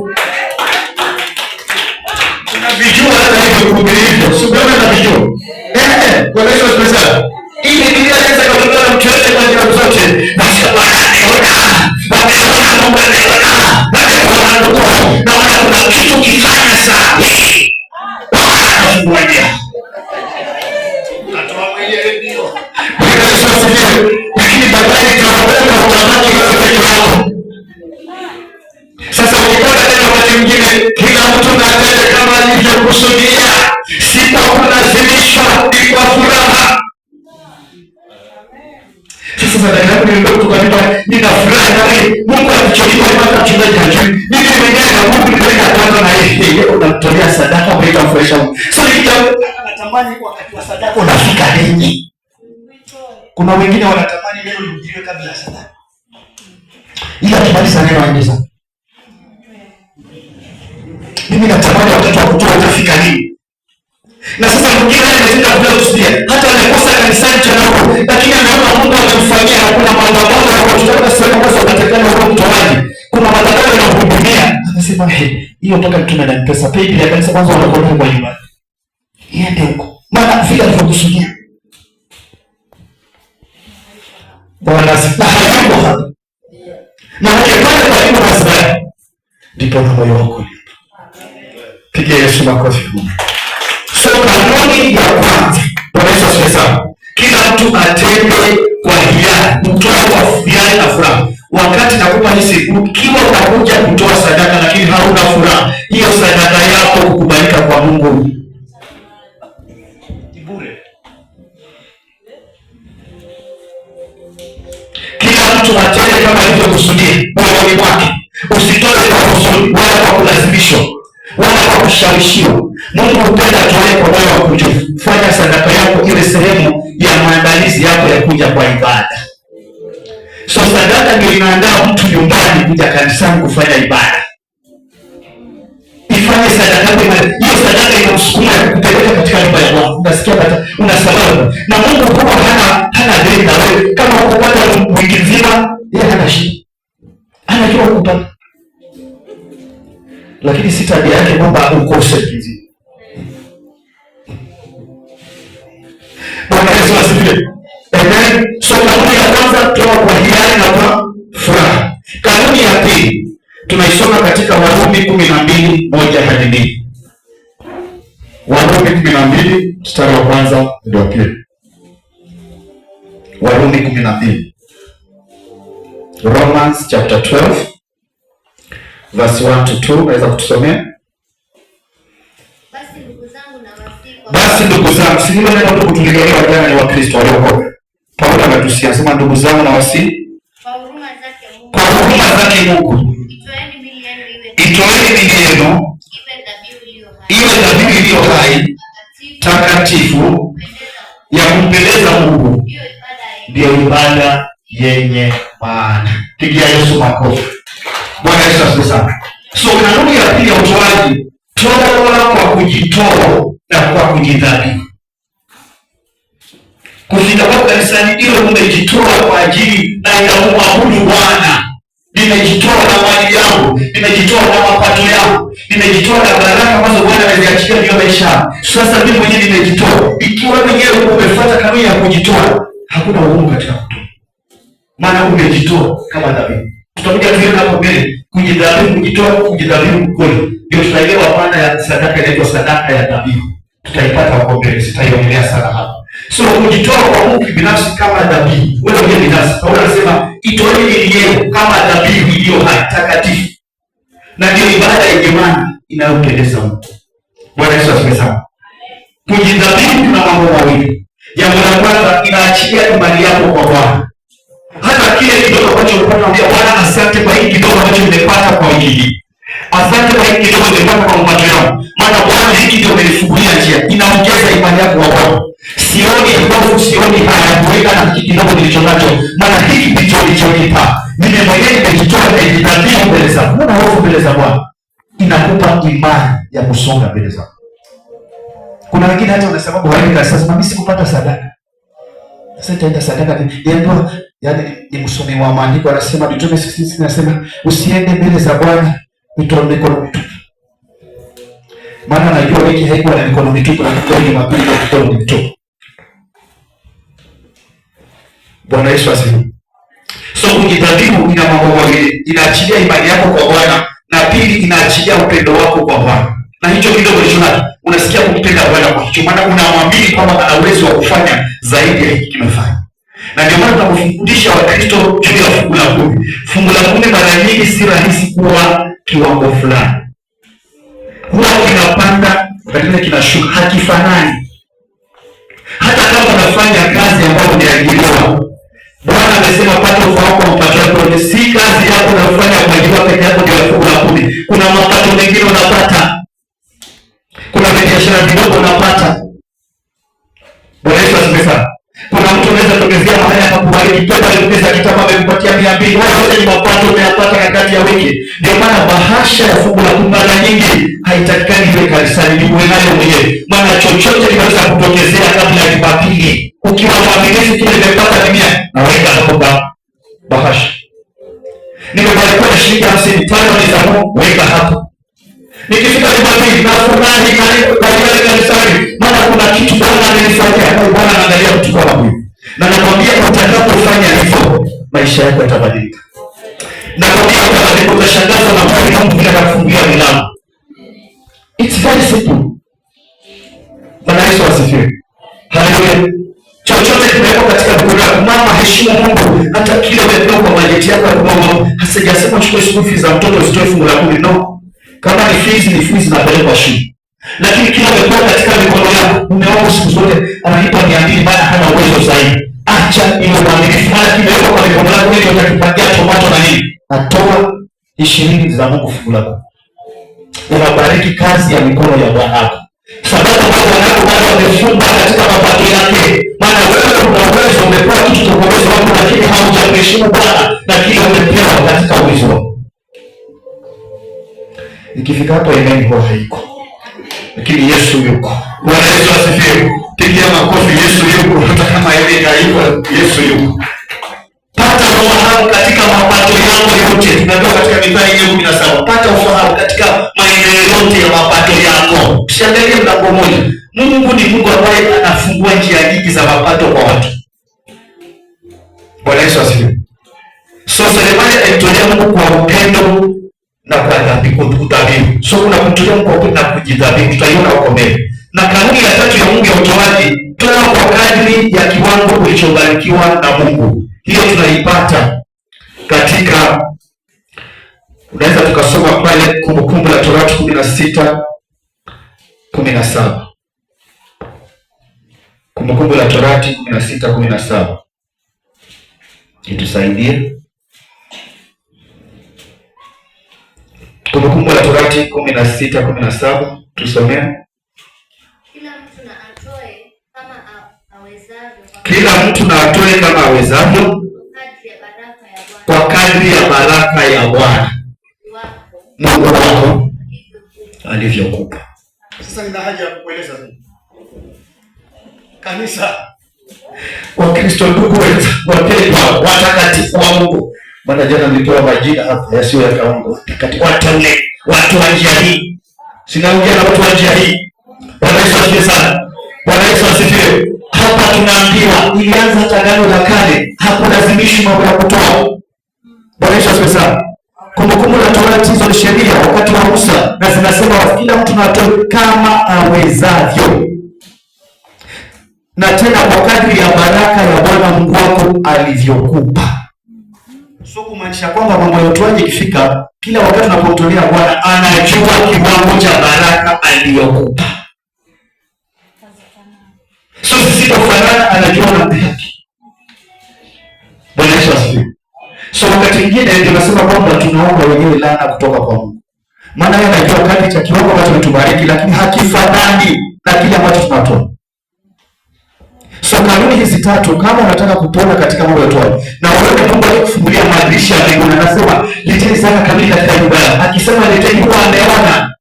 Unavijua hata hivyo kuhubiri hivyo. Sio na vijua. Kwa Yesu asifiwe. Ili Biblia inaweza kutoa mtu yote kwa njia zote. Basi Bwana anaona. Bwana Mungu anaona. Bwana Mungu naona kuna kitu kifanya sana. Bwana mmoja. Atoa mwenyewe ndio. Bwana Yesu asifiwe. Lakini baadaye tunaona utamani wako. Sasa ukipata tena wakati mwingine kila mtu anatenda kama alivyokusudia. Si kwa kulazimishwa, ni kwa furaha. Sasa sadaka yangu ndio tukanipa, nina furaha na Mungu alicholipa hata mchungaji hajui. Mimi mwenyewe na Mungu nilipenda kwanza na yeye unamtolea sadaka kwa kumfurahisha Mungu. Sasa natamani kwa wakati wa sadaka unafika lini? Kuna wengine wanatamani leo nihubiriwe kabla ya sadaka. Ila kimaliza neno aendeza. Mimi natamani wakati wa kutoa utafika lini? Na sasa mwingine anataka bila kusikia, hata anakosa kanisani cha nao, lakini anaona Mungu anamfanyia, hakuna mambo ambayo tunataka sasa kwa sababu hiyo mpaka mtume na pesa pay ya kanisa kwanza wanakuwa kwa nyumba. Iende huko. Maana kufika tunakusudia. Bwana asifiwe. Na ukifanya kwa hiyo basi ndipo na moyo wako. Pigia Yesu makofi. So kanuni ya kwanza, Bwana Yesu asifiwe. Kila mtu atende kwa hiari, mtoe kwa hiari na furaha. Wakati nakupa hizi, ukiwa unakuja kutoa sadaka lakini hauna furaha, hiyo sadaka yako kukubalika kwa Mungu bure. Kila mtu atende kama alivyokusudia moyoni mwake. Usitoe kwa kusudi wala kwa kulazimishwa wala kwa kushawishiwa. Mungu hupenda tuwe kwa moyo wa kujufu. Fanya sadaka yako iwe sehemu ya maandalizi yako ya kuja kwa ibada. So sadaka ndio inaandaa mtu nyumbani kuja kanisani kufanya ibada. Ifanye sadaka hiyo, sadaka inamsukuma kupeleka katika nyumba ya Bwana. Unasikia hata una sababu. Na Mungu huwa hana deni na wewe. Kama ukupata wiki nzima, yeye hana shida. Anajua ukupata. Lakini si tabia yake kwamba ukose kizi. Bwana Yesu asifiwe. Amen. So kanuni ya kwanza, toa kwa hiari na kwa furaha. Kanuni ya pili tunaisoma katika Warumi 12:1-2. Warumi 12 mstari wa kwanza ndio wa pili. Warumi 12. Romans chapter 12 verse 1-2, naweza kutusomea? Basi ndugu zangu, si ndio neno ndugu tulielewa jana ni Wakristo waliokoka. Paulo anatusia sema ndugu zangu na wasi kwa huruma zake Mungu. Itoeni miili yenu iwe dhabihu iliyo hai, takatifu, ya kumpendeza Mungu, ndiyo ibada yenye maana. Pigia Yesu makofi. Bwana Yesu asifiwe sana. So kanuni ya pili ya utoaji, toa kwa kujitoa na kwa kujidhabihu. Kufika kwa kanisani ile umejitoa kwa ajili na inamwabudu Bwana. Nimejitoa na mali yangu, nimejitoa na mapato yangu, nimejitoa na baraka ambazo Bwana ameziachilia juu ya maisha. Sasa mimi mwenyewe nimejitoa. Ikiwa mwenyewe umefuata kanuni ya kujitoa, hakuna uongo katika kutoa. Maana umejitoa kama dhabihu. Tutakuja tuone hapo mbele kujidhabihu, kujidhabihu kweli. Ndio tutaelewa maana ya sadaka inaitwa sadaka ya dhabihu. Tutaipata hapo mbele, sitaiongelea sana hapa. So kujitoa kwa Mungu binafsi kama dhabihu. Wewe mwenyewe binafsi, Paulo anasema itoeni miili yenu kama dhabihu iliyo hai, takatifu. Na ndio ibada yenye maana inayopendeza Mungu. Bwana Yesu asifiwe sana. Kujidhabihu kuna mambo mawili. Jambo la kwanza, inaachilia imani yako kwa Bwana. Hata kile kidogo ambacho unapata, unamwambia Bwana asante kwa hiki kidogo ambacho nimepata kwa wiki hii. Asante kwa hiki kidogo nimepata kwa mapato yangu. Maana Bwana hiki ndio umenifungulia njia. Inaongeza imani yako kwa Bwana. Sioni hofu, sioni haya kuweka na hiki kidogo nilichonacho. Maana hiki ndicho nilichokipata. Mimi mwenyewe nimejitoa na kujidhabihu mbele za Mungu. Huna hofu mbele za Bwana. Inakupa imani ya kusonga mbele za Mungu. Kuna wengine hata wanasema hawaendi kanisani, mimi sikupata sadaka. Sasa itaenda sadaka ndio, yaani ni msomi wa maandiko anasema Mitume 6:6 anasema usiende mbele za Bwana mikono mitupu. Maana najua wiki haikuwa na mikono mitupu, na mikono mapili na mikono mitupu. Bwana Yesu asifiwe. So kujidhabihu ina mambo mawili, inaachilia imani yako kwa Bwana, na pili inaachilia upendo wako kwa Bwana. Na hicho kidogo kilichonacho unasikia kumpenda Bwana kwa hicho, maana unamwamini kwamba ana uwezo wa kufanya zaidi ya hiki kimefanya. Na ndio maana tunakufundisha Wakristo juu ya fungu la 10. Fungu la 10 mara nyingi si rahisi kuwa kiwango fulani. Huwa kinapanda, lakini kinashuka, hakifanani. Hata kama unafanya kazi ambayo umeajiriwa, Bwana amesema pata ufahamu kwa mapato yako. Si kazi yako unafanya kwa ajili ya peke yako ndio fungu la 10. Kuna mapato mengine unapata. Kuna biashara kidogo unapata. Bwana Yesu asifiwe sana. Kuna mtu anaweza tokezea mahali akakubariki pesa kitabu amempatia 200. Wewe ni mapato unayopata katikati ya wiki. Ndio maana bahasha ya fungu la 10 mara nyingi haitakikani iwe kanisani, ni wewe nayo mwenyewe. Maana chochote kinaweza kutokezea kabla ya Jumapili. Ukiwa mwaminifu kile umepata dunia na weka hapo bahasha. Nimebarikiwa na shilingi 50 ni za Mungu, weka hapo. Nikifika Jumapili nafurahi katika kanisani, maana kuna kitu Bwana amenifanyia. Bwana anaangalia mtu kama huyu, na nakwambia utakapofanya hivyo maisha yako yatabadilika. Nakwambia utashangaza na Mungu vile atakufungulia milango. It's very simple. Bwana Yesu asifiwe. Haleluya. Chochote kimewekwa katika mkono wako, mama, heshimu Mungu. Hata kile umepewa kwa bajeti yako ya kidogo, hasijasema chukue school fees za mtoto usitoe fungu la 10, no. Kama ni fees napelekwa shule. Lakini kile umepewa katika mikono yako, umeona siku zote analipa 200 maana hana uwezo zaidi. Acha ile uaminifu, maana kimewekwa kwa mikono yako, wewe utakipangia tomato na nini? Atoa 20 za Mungu fungu lako. Unabariki kazi ya mikono ya Bwana wako. Sababu Bwana wako bado amefunga katika mapato yake. Maana wewe una uwezo, umepewa kitu cha uwezo wako, lakini haujamheshimu Bwana na kile umepewa katika uwezo wako. Ikifika hapo imani huwa haiko. Lakini Yesu yuko. Bwana Yesu asifiwe. Pigia makofi, Yesu yuko. Hata kama yeye haiko, Yesu yuko. Pata ufahamu katika mapato yako yote. Tunaambiwa katika Mithali 17, pata ufahamu katika maeneo yote ya mapato yako. Usiangalie mlango mmoja. Mungu ni Mungu ambaye anafungua njia nyingi za mapato kwa watu. Bwana Yesu asifiwe. So Selemani alimtolea Mungu kwa upendo na kwa dhabihu. So kuna kumtolea Mungu kwa upendo na kujidhabihu. Tutaiona huko mbele. Na kanuni ya tatu ya Mungu ya utoaji, toa kwa kadri ya kiwango ulichobarikiwa na Mungu. Hiyo tunaipata katika, unaweza tukasoma pale Kumbukumbu la Torati 16:17. Kumbukumbu la Torati 16:17. Itusaidie. Kumbukumbu la Torati 16:17 tusomea. Kila mtu na atoe kama awezavyo kwa kadri ya baraka ya Bwana Mungu wako alivyokupa. Sasa nina haja ya kukueleza zaidi. Kanisa, Wakristo, ndugu wetu, wapendwa, watakatifu wa Mungu. Bwana, jana nilitoa majina hapa yasiyo ya kawaida. Watakatifu, wateule, watu wa njia hii. Sinaongea na watu wa njia hii. Bwana Yesu asifiwe sana. Bwana Yesu asifiwe. Hapa tunaambiwa ilianza hata Agano la Kale, hakulazimishi mambo ya kutoa. Bwana Yesu asifiwe sana. Kumbukumbu la Torati hizo sheria wakati wa Musa, na zinasema kila mtu na atoe kama awezavyo, na tena kwa kadri ya baraka ya Bwana Mungu wako alivyokupa. So kumaanisha kwamba mambo ya utoaji ikifika, kila wakati unapomtolea Bwana anajua kiwango cha baraka aliyokupa. So zisipofanana anajua na yake. Bwana Yesu asifiwe. So wakati mwingine ndio nasema kwamba tunaomba wenyewe laana kutoka kwa Mungu. Maana yeye anajua kadri cha kiwango ambacho ametubariki, lakini hakifanani na kile ambacho tunatoa. So kanuni hizi tatu, kama unataka kupona katika mambo ya utoaji na wewe Mungu akufungulia madirisha ya mbinguni, anasema leteni zaka kamili katika nyumba yako. Akisema leteni, huwa ameona.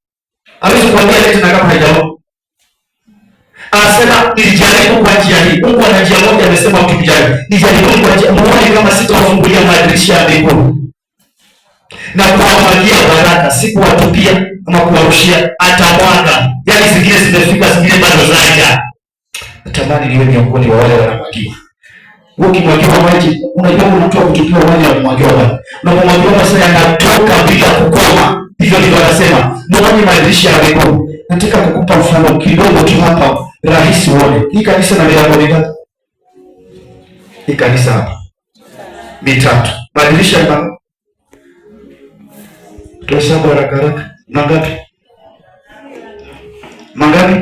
Hawezi kuambia leti na kama hajaona. Anasema nilijaribu kwa njia hii. Mungu ana njia moja, amesema ukijaribu. Nijaribu kwa njia moja, kama sitawafungulia madirisha ya mbinguni na kuwamwagia baraka, si kuwatupia ama kuwarushia, atamwaga. Yaani zingine zimefika, zingine bado zaja. Natamani niwe miongoni wa wale wanamwagiwa. Wewe ukimwagiwa maji, unajua mtu wa kutupiwa maji na kumwagiwa maji. Na kumwagiwa maji yanatoka bila kukoma. Hivyo ndivyo anasema, mwenye madirisha ya mbinguni. Nataka kukupa mfano kidogo tu hapa, rahisi uone. Hii kanisa na milango mingapi? Hii kanisa hapa mitatu. Madirisha ya tuhesabu haraka haraka. Mangapi? Mangapi?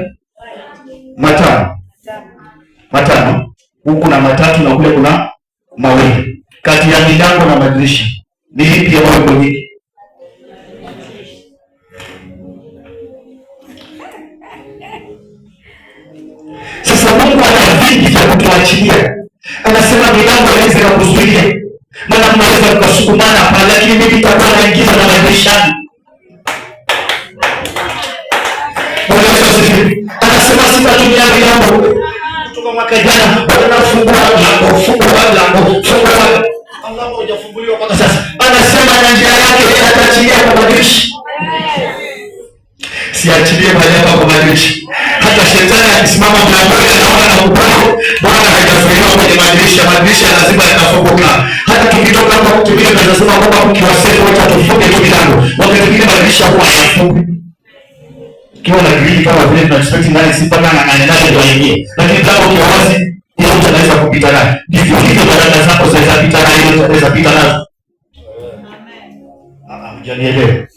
Matano. Huku na matatu na kule kuna mawili. Kati ya milango na madirisha ni ipi ya mambo nyingi? Sasa Mungu ana vingi vya kutuachilia. Anasema milango haiwezi kukuzuia. Maana mnaweza kusukumana hapa, lakini mimi nitakuwa naingiza na madirisha. Anasema sitatumia milango. Kutoka mwaka jana wanafungua mlango. Allah hujafunguliwa mpaka sasa. Anasema na njia yake ataachilia kwa madirisha. usiachilie mahali hapa kwa madirisha. Hata shetani akisimama mlangoni anaona na upako, Bwana hajazuiliwa kwenye madirisha. Madirisha lazima yatafunguka. Hata tukitoka hapa mtu mwingine anasema kwamba mkiwasefu wacha tufunge tu milango. Wakati mwingine madirisha huwa hayafungwi. Kiwa na grili kama vile tunachopeti ndani si mpaka anaendaje ndio aingie. Lakini kama ukiwa wazi, yeye mtu anaweza kupita naye. Ndivyo hivyo baraka zako zaweza pita naye, yeye anaweza pita naye. Amen. Mjanielewe.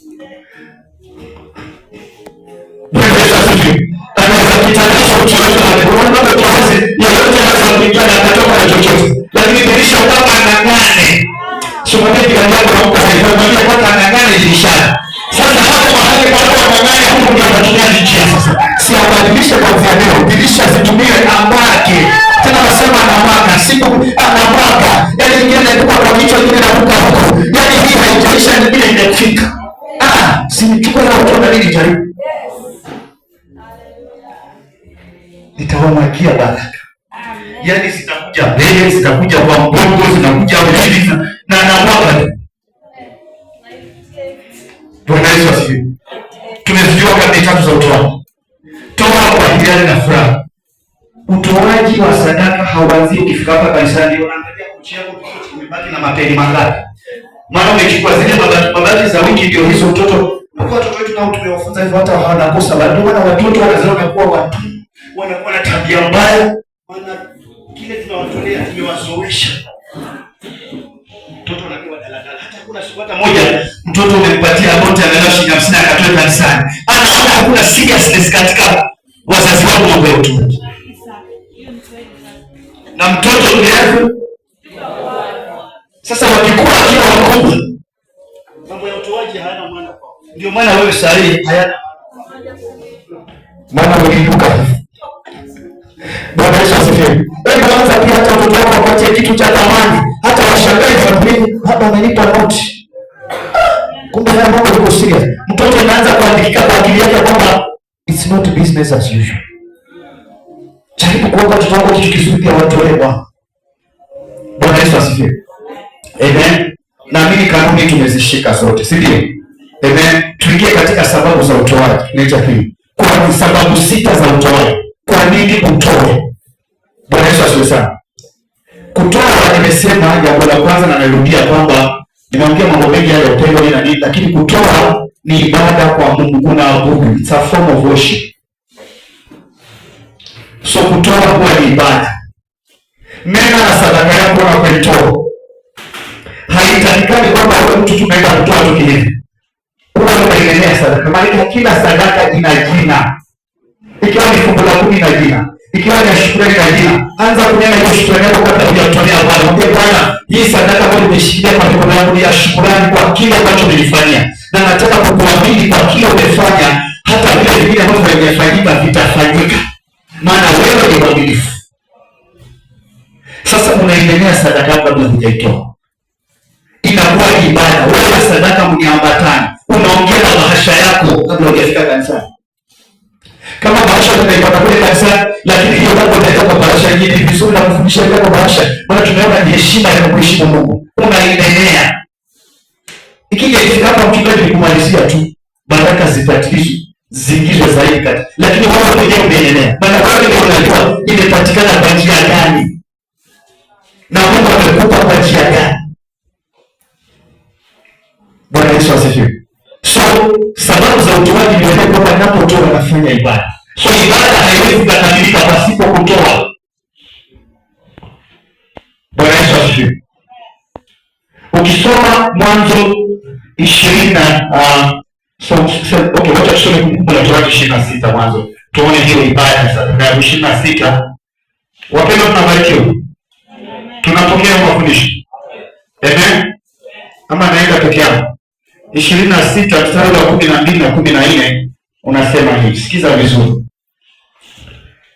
Anaweza kupita naye chochote, anaona kiasi yoyote anaweza kupita na kutoka na chochote. Lakini dirisha kama anang'ane. Shumani kianza kuamka sasa, kwa kama anang'ane dirishani. Sasa hapo mahali pale anang'ane huko ndio anatumia njia sasa. Si abadilishe kwa leo, dirisha zitumie amwake. Tena nasema anamwaka, siku anamwaka. Yaani ingine kwa kichwa kingine na kuka huko. Yaani hii haijaisha nyingine imefika. Si nichukue na watu na nini jaribu. Nitawamakia baraka. Yaani zitakuja mbele, zitakuja kwa mgongo, zinakuja chini na anamwaka. Bwana Yesu asifiwe. Tumezijua kanuni tatu za utoaji. Toa kwa hiari na furaha. Utoaji wa sadaka hauanzi ukifika hapa kanisani unaangalia kuchia hapo kitu kimebaki na mapeni mangapi. Maana umechukua zile mabaki za wiki ndio hizo mtoto. Kwa watoto wetu nao tumewafunza hivyo hata hawanakosa bado. Maana watoto wanazoea kuwa watu wanakuwa na tabia mbaya. Maana kile tunawatolea tumewazoesha. Mtoto anakuwa daladala. Hata hakuna siku hata moja mtoto umempatia bonti anaenda shilingi 50 akatoe kanisani. Anaona hakuna seriousness katika wazazi wao mambo ya utoaji. Na mtoto mrefu sasa wakikua kila wakubwa mambo ya utoaji hayana maana kwao. Ndio maana wewe sahihi hayana maana uliinuka. Bwana Yesu asifiwe. Wewe kwanza pia hata watoto wako wapatie kitu cha thamani. Hata washangae familia hapa amenipa noti. Kumbe na mambo yako serious. Mtoto anaanza kuandika kwa akili yake kwamba it's not business as usual. Jaribu kuomba watoto wako kitu kizuri ya watu wale Bwana. Bwana Yesu asifiwe. Amen. Naamini kanuni tumezishika zote, si ndio? Amen. Tuingie katika sababu za utoaji. Naita hii. Kwa sababu 6 za utoaji. Kwa nini utoe? Bwana Yesu asifiwe sana. Kutoa nimesema jambo la kwanza na narudia kwamba nimeongea mambo mengi ya upendo na nini, lakini kutoa ni ibada kwa Mungu, unaabudu. It's a form of worship. So kutoa huwa ni ibada. Mema na sadaka yako unapoitoa haitakikani kwamba wewe mtu tumeenda kutoa tu kihivi. Unaendelea sadaka. Maana kila sadaka ina jina. Ikiwa ni fungu la 10 ina jina. Ikiwa ni shukrani ina jina. Anza kunena hiyo shukrani yako kabla hujatolea Bwana. Mwambie Bwana, hii sadaka ambayo nimeshikilia kwa mikono yangu ya shukrani kwa kile ambacho nilifanyia. Na nataka kukuamini kwa kile umefanya, hata vile vile ambavyo havijafanyika vitafanyika. Maana wewe ni mwaminifu. Sasa unaendelea sadaka kabla hujaitoa. Inakuwa ibada. Wewe sadaka mniambatana. Unaongea na bahasha yako kabla hujafika kanisani. Kama bahasha unaipata kule kanisani, lakini hiyo hapo unataka bahasha nyingine vizuri na kufundisha ile bahasha. Maana tunaona ni heshima ya kuheshimu Mungu. Unaendelea. Ikija ifika hapa mchungaji kumalizia tu, baraka zipatilizwe, zingizwe zaidi kati. Lakini wao wenyewe unaendelea. Maana wewe ndio unajua imepatikana kwa njia gani. Na Mungu amekupa kwa njia gani. Bwana Yesu asifiwe. So, sababu za utoaji ni kwamba unapotoa unafanya ibada. So, ibada haiwezi kukamilika pasipo kutoa. Bwana Yesu asifiwe. Ukisoma Mwanzo 20 wacha tusome Kumbukumbu la Torati 26 Mwanzo. Tuone hiyo ibada sasa. Na 26. Wapendwa tunabarikiwa. Tunapokea mafundisho. Amen. Ama naenda peke yangu. 26 mstari wa 12 na 14 unasema hivi. Sikiza vizuri.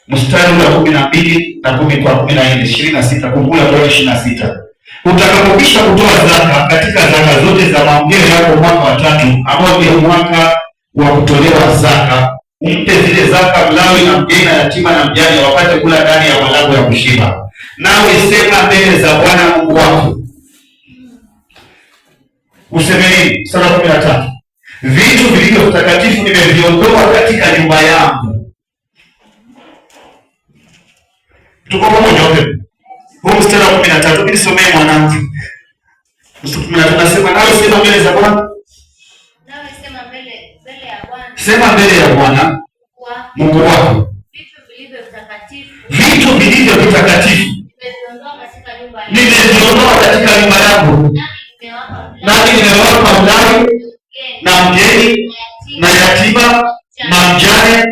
Mstari wa 12 na 14 26 Kumbukumbu la Torati 26. Utakapokwisha kutoa zaka katika zaka zote za maongeo yako mwaka wa 3 ambao ndio mwaka wa kutolewa zaka, umpe zile zaka Mlawi na mgeni na yatima na mjane wapate kula ndani ya malango ya kushiba. Nawe sema mbele za Bwana Mungu wako. Useme nini? Sura 13. Vitu vilivyo vitakatifu nimeviondoa katika nyumba yangu. Tuko pamoja wote? Huu mstari wa 13 nilisomee mwanangu. Mstari wa 13 nasema nawe sema mbele za Bwana. Nawe sema mbele ya Bwana. Sema mbele ya Bwana Mungu wako. Vitu vilivyo vitakatifu nimeviondoa katika nyumba yangu. Nami nimewapa mlawi na mgeni na yatima na mjane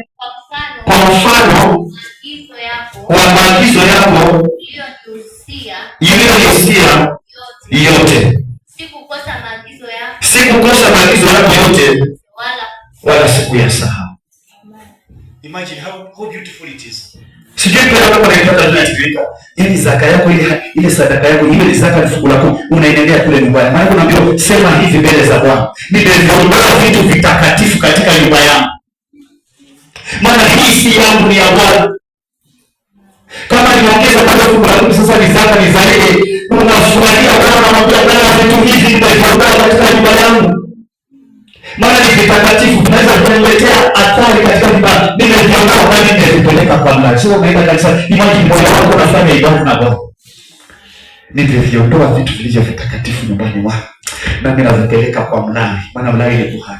kwa mfano wa maagizo yako uliyonihusia yote. Sikukosa maagizo yako yote, wala sikuyasahau. Imagine how beautiful it is. Sijui kama unaipata tunatikika. Yaani zaka yako ile sadaka yako ile ni zaka ni fungu lako. Unaendelea kule nyumbani. Maana unaambiwa sema hivi mbele za Bwana. Nimeviondoa vitu vitakatifu katika nyumba yangu. Maana hii si yangu, ni ya Bwana. Kama niongeza pale fungu lako sasa ni zaka ni zaidi. Unafurahia Bwana, unamwambia vitu hivi nimeviondoa katika nyumba yangu. Maana ni vitakatifu, tunaweza kuletea athari katika nyumba. Nimeviondoa bali nimevipeleka kwa Mungu. Sio unaenda kanisa, imani moyo wako unafanya ibada na Bwana. Nimeviondoa vitu vilivyo vitakatifu nyumbani mwako. Na mimi navipeleka kwa Mlawi. Maana Mlawi ni kuhani.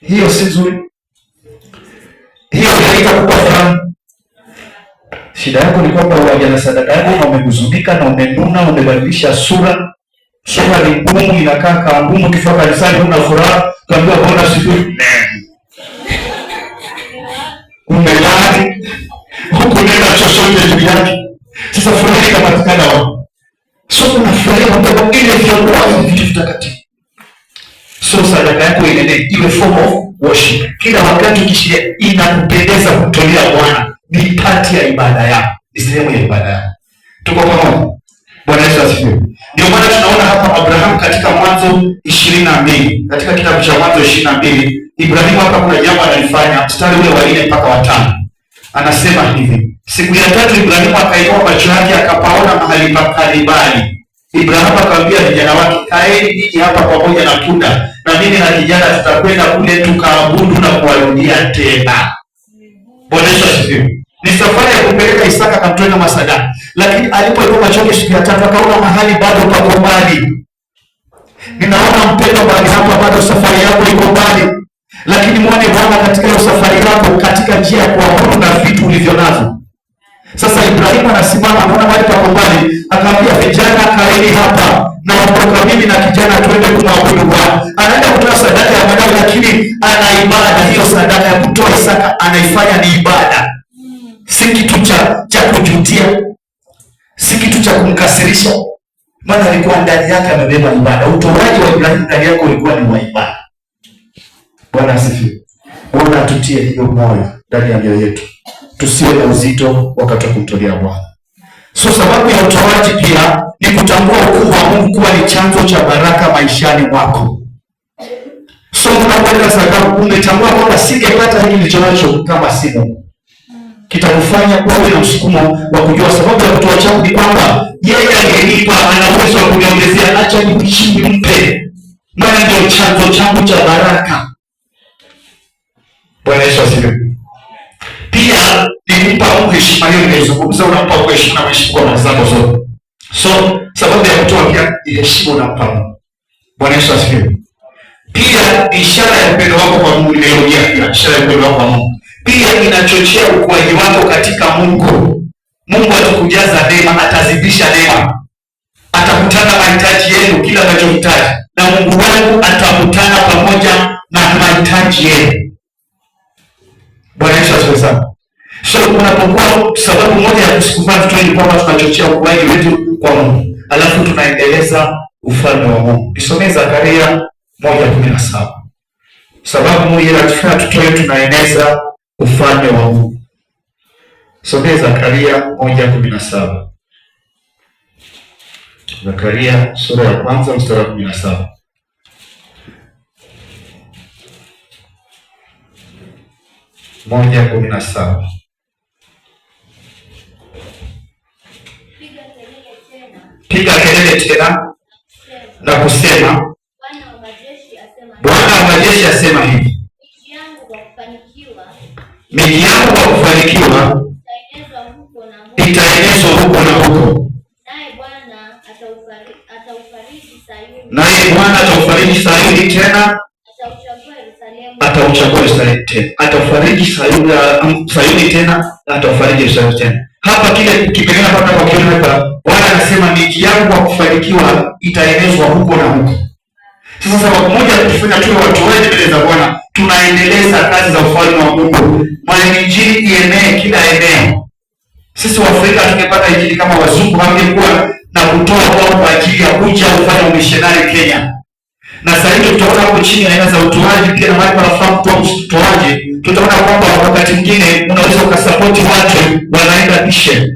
Hiyo si nzuri. Hiyo haitakupa furaha. Shida yako ni kwamba waje na sadaka yako na umehuzunika na umenuna, umebadilisha sura. Sura ni ngumu, inakaa kama ngumu. Ukifika kanisani una furaha, kaambia Bwana sifiwe. Umelani, hukunena chochote juu yake. Sasa furaha ikapatikana wapi? So unafurahia kwa ile viongozi vitu vitakatifu. So sadaka yako iwe form of worship. Kila wakati ukishiria inakupendeza kutolea Bwana. Ni pati ya ibada yako. Ni sehemu ya ibada yako. Tuko pamoja? Bwana Yesu asifiwe. Ndio maana tunaona hapa Abraham katika Mwanzo 22. Katika kitabu cha Mwanzo 22, Ibrahimu hapa kuna jambo analifanya, mstari ule wa 4 mpaka wa 5. Anasema hivi: siku ya tatu Ibrahimu akainua macho yake akapaona mahali pa Kalibali. Ibrahimu akamwambia vijana wake, kaeni ninyi hapa pamoja na punda, na mimi na kijana tutakwenda kule tukaabudu na kuarudia tena. Bwana Yesu asifiwe. Ni safari ya kumpeleka Isaka akamtoe kama sadaka. Lakini alipoinua macho yake siku ya tatu akaona mahali bado pako mbali. Ninaona mpendo bali hapa bado safari yako iko mbali. Lakini muone Bwana katika hiyo safari yako, katika njia ya kuabudu na vitu ulivyo navyo. Sasa Ibrahimu anasimama, anaona mahali pako mbali, akamwambia vijana, kaeni hapa na ondoka mimi na kijana twende kumwabudu Bwana. Anaenda kutoa sadaka ya madai, lakini ana ibada. Hiyo sadaka ya kutoa Isaka anaifanya ni ibada. Si kitu cha kujutia, si kitu cha kumkasirisha, maana alikuwa ndani yake amebeba ibada. Utoaji wa Ibrahimu ndani yako ulikuwa ni wa ibada. Bwana asifiwe. Bwana atutie hiyo moyo ndani ya mioyo yetu, tusiwe na uzito wakati wa kumtolea Bwana. So sababu ya utoaji pia ni kutambua ukuu wa Mungu kuwa ni chanzo cha baraka maishani mwako. So unapoweka sadaka umetambua kwamba singepata hiki nilichonacho kama si Mungu. Kitakufanya kuwa na msukumo wa kujua sababu ya kutoa changu ni kwamba yeye angenipa, ana uwezo wa kuniongezea, acha nimpe. Maana ndio chanzo changu cha baraka. Bwana Yesu asifiwe. Pia nilimpa Mungu heshima. Hiyo nimezungumza, unampa Mungu heshima na heshima kwa mazako zote. So sababu ya kutoa pia ni heshima unampa Mungu. Bwana Yesu asifiwe. Pia ishara ya upendo wako kwa Mungu, nimerudia pia ishara ya upendo wako kwa Mungu. Pia inachochea ukuaji wako katika Mungu. Mungu atakujaza neema, atazidisha neema. Atakutana mahitaji yenu kila unachohitaji. Na Mungu wangu atakutana pamoja na mahitaji yenu. Bwana Yesu asifiwe sana. So unapokuwa, sababu moja ya kusukuma tutoe ni kwamba tunachochea ukuaji wetu kwa Mungu. Alafu tunaendeleza ufalme wa Mungu. Nisomee Zakaria 1:17. Sababu moja ya tutoe tunaeneza ufalme wa Mungu. Somea Zakaria 1:17. Zakaria sura ya kwanza mstari wa 17. Piga kelele tena na kusema, anasema hivi, miji yangu kwa kufanikiwa itaenezwa huko na huko, naye Bwana ataufariji Sayuni tena, atauchagua Yerusalemu tena, ataufariji Sayuni tena, ataufariji Yerusalemu tena. Hapa kile kipengele hapa kwa kiona hapa, Bwana anasema miji yangu kwa kufanikiwa itaenezwa huko na huko. Sasa kwa mmoja kutufanya tuwe watu wengi mbele za Bwana, tunaendeleza kazi za ufalme wa Mungu. Maana injili ienee kila eneo. Sisi Waafrika tungepata injili kama wazungu wangekuwa na kutoa kwao kwa ajili ya kuja kufanya umishonari Kenya. Na sasa hivi tutaona hapo chini aina za utoaji pia na mahali panafaa kutoa utoaji. Tutaona kwamba wakati mwingine unaweza ukasapoti watu wanaenda mission.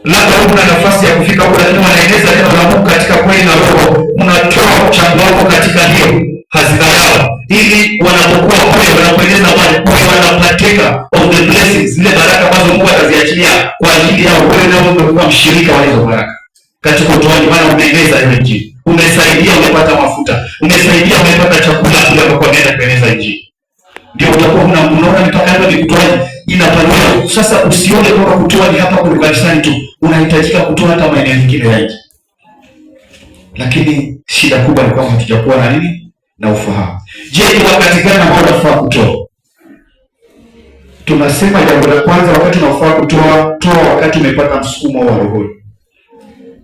Labda una nafasi ya kufika huko, lakini wanaeneza neno la Mungu katika kweli na roho. Unatoa mchango wako katika hiyo hazina yao, ili wanapokuwa kule wanapoeneza wale wanapateka of the blessings, zile baraka ambazo Mungu ataziachilia kwa ajili yao. Wewe ndio umekuwa mshirika wa hizo baraka katika utoaji, maana umeeneza hiyo injili, umesaidia, umepata mafuta, umesaidia, umepata chakula kule ambako unaenda kueneza injili. Ndio utakuwa unaona mipaka yako ni kutoa inapanuka. Sasa usione kwamba kutoa ni hapa kwa kanisani tu, unahitajika kutoa hata maeneo mengine ya nje. Lakini shida kubwa ni kwamba hatujakuwa na nini? Na ufahamu. Je, ni wakati gani ambao unafaa kutoa? Tunasema jambo la kwanza, wakati unafaa kutoa, toa wakati umepata msukumo wa roho.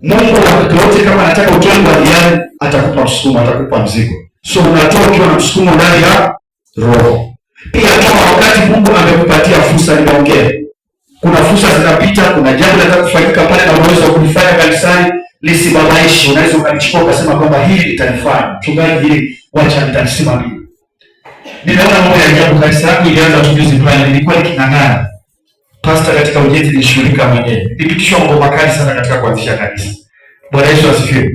Mungu wakati wote kama anataka utoe kwa hiari, atakupa msukumo, atakupa mzigo. So unatoa ukiwa na msukumo ndani ya roho. Pia toa wakati Mungu amekupatia fursa. Nimeongea, kuna fursa zinapita, kuna jambo linataka kufanyika pale na unaweza kulifanya kanisani, lisibabaishi. Unaweza ukalichukua ukasema kwamba hili litanifanya mchungaji, hili wacha nitalisimamia. Ninaona mambo ya ajabu. Kanisa langu ilianza tujuzi pale, nilikuwa niking'ang'ana. Pastor katika ujenzi nilishughulika mwenyewe. Nilipitishwa mambo makali sana katika kuanzisha kanisa. Bwana Yesu asifiwe.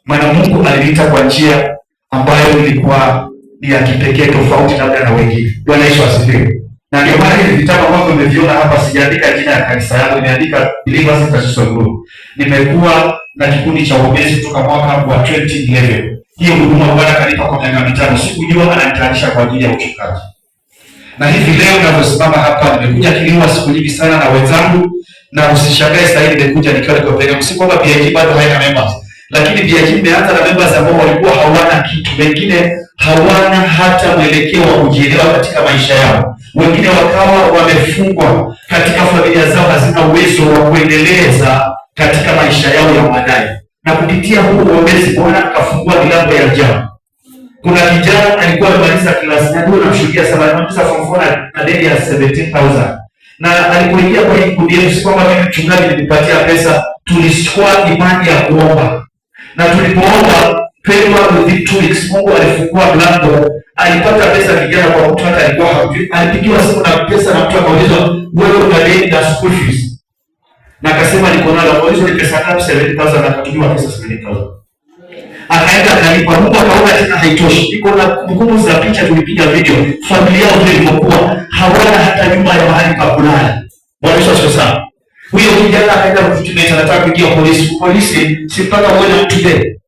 Maana Mungu aliniita kwa njia ambayo ilikuwa ni ya kipekee, tofauti labda na wengine. Bwana Yesu asifiwe. Na ndio maana hivi vitabu ambavyo nimeviona hapa, sijaandika jina ya kanisa yangu, nimeandika Believers International Group. Nimekuwa na kikundi cha uombezi kutoka mwaka wa 2011. Hiyo huduma Bwana kanipa kwa miaka 5. Sikujua ananitayarisha kwa ajili ya uchungaji. Na hivi leo ninaposimama hapa, nimekuja Kiliwa siku nyingi sana na wenzangu, na usishangae sasa hivi nimekuja nikiwa nikopeleka. Si kwamba BIG bado haina members, lakini BIG imeanza na members ambao walikuwa hawana kitu. Wengine hawana hata mwelekeo wa kujielewa katika maisha yao. Wengine wakawa wamefungwa katika familia zao, hazina uwezo wa kuendeleza katika maisha yao ya baadaye. Na kupitia huu uombezi Bwana akafungua milango ya ajabu. Kuna kijana alikuwa amemaliza klasi na ndio namshuhudia sana, anamaliza form 4 na deni ya 17,000. Na alipoingia kwa hii kundi yetu, si kwamba mimi mchungaji nilipatia pesa, tulichukua imani ya kuomba. Na tulipoomba Pedro within 2 weeks Mungu alifungua mlango. Alipata pesa kijana kwa mtu hata alikuwa hajui. Alipigiwa simu na pesa na mtu akaulizwa, wewe una deni la school fees? Na akasema niko nalo. Akaulizwa ni pesa ngapi? 7,000. Akatumiwa pesa 7,000. Akaenda akalipa. Mungu akaona tena haitoshi. Iko na kumbukumbu za picha, tulipiga video. Familia yao vile ilivyokuwa, hawana hata nyumba ya mahali pa kulala. Bwana Yesu asifiwe sana. Huyo kijana akaenda kutumia, anataka kuingia polisi. Polisi si mpaka uone mtu there.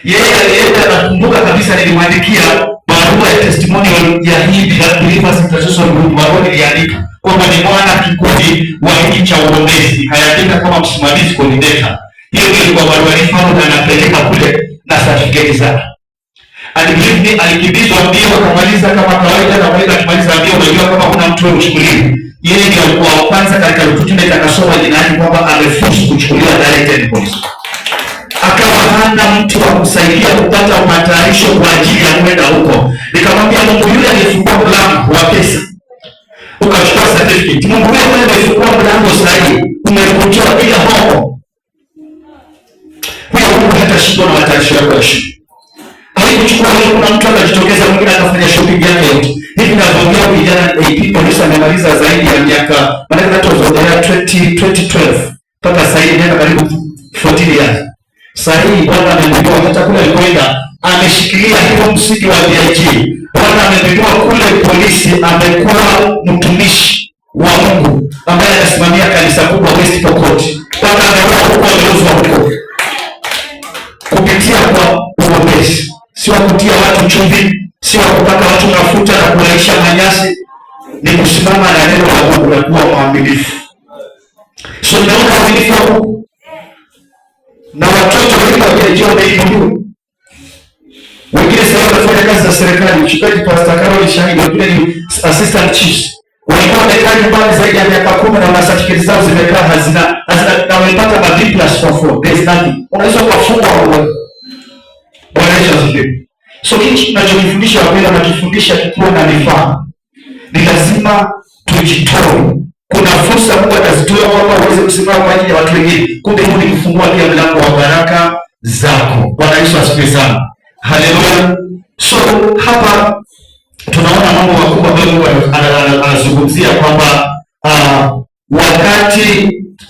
Yeye alienda, nakumbuka kabisa nilimwandikia barua ya testimonial ya hii Believers International Group. Barua niliandika kwamba ni mwana kikundi wa hiki cha uombezi. Nikaandika kama msimamizi coordinator. Hiyo ndio ilikuwa barua nifahamu, na napeleka kule na certificate zake. Alikimbizwa mbio akamaliza kama kawaida, na mmoja akimaliza mbio, unajua kama kuna mtu mshughuli. Yeye ndio alikuwa wa kwanza katika recruitment, akasoma jina lake kwamba amefuzu kuchukuliwa direct police. Akawa hana mtu wa kusaidia kupata matayarisho kwa ajili ya kwenda huko. Nikamwambia Mungu yule alifungua mlango wa pesa, ukachukua certificate. Mungu yule alifungua mlango sahihi, umekutoa bila hoho. Huyo Mungu hatashindwa na matayarisho yako ya shule. Alikuchukua leo, kuna mtu akajitokeza, mwingine akafanya shopping yake yote. Hivi naongea vijana AP polisi amemaliza zaidi ya miaka, maana tunazungumzia 2012 mpaka sasa hivi miaka karibu 14 years. Sasa hivi Bwana amemtoa hata kule alikwenda, ameshikilia hiyo msingi wa BIG. Bwana amemtoa kule polisi, amekuwa mtumishi wa Mungu ambaye anasimamia kanisa kubwa West Pokot. Bwana amekuwa kuongozwa huko kupitia kwa uombezi. Sio kutia watu chumvi, sio kupaka watu mafuta na kulaisha manyasi, ni kusimama na neno la Mungu na kuwa mwaminifu. So naona uaminifu wa Mungu na watoto wengi wakiajia wameibuliwa. Wengine sasa wanafanya kazi za serikali, mchungaji Pastor Carol Shahidi, wengine ni assistant chiefs. Walikuwa wamekaa nyumbani zaidi ya miaka 10 na wana certificate zao zimekaa hazina na wamepata ma B+4. There is nothing. Unaweza kufungwa wewe. Bwana Yesu asifiwe. So hichi tunachofundisha wapendwa, tunakifundisha kikiwa na mifano. Ni lazima tujitoe. Kuna fursa Mungu atazitoa kwamba uweze kusimama kwa ajili ya watu wengine. Kumbe Mungu ni kufungua pia mlango wa baraka zako. Bwana Yesu asifiwe sana. Haleluya. So hapa tunaona mambo makubwa ambayo Mungu anazungumzia kwamba wakati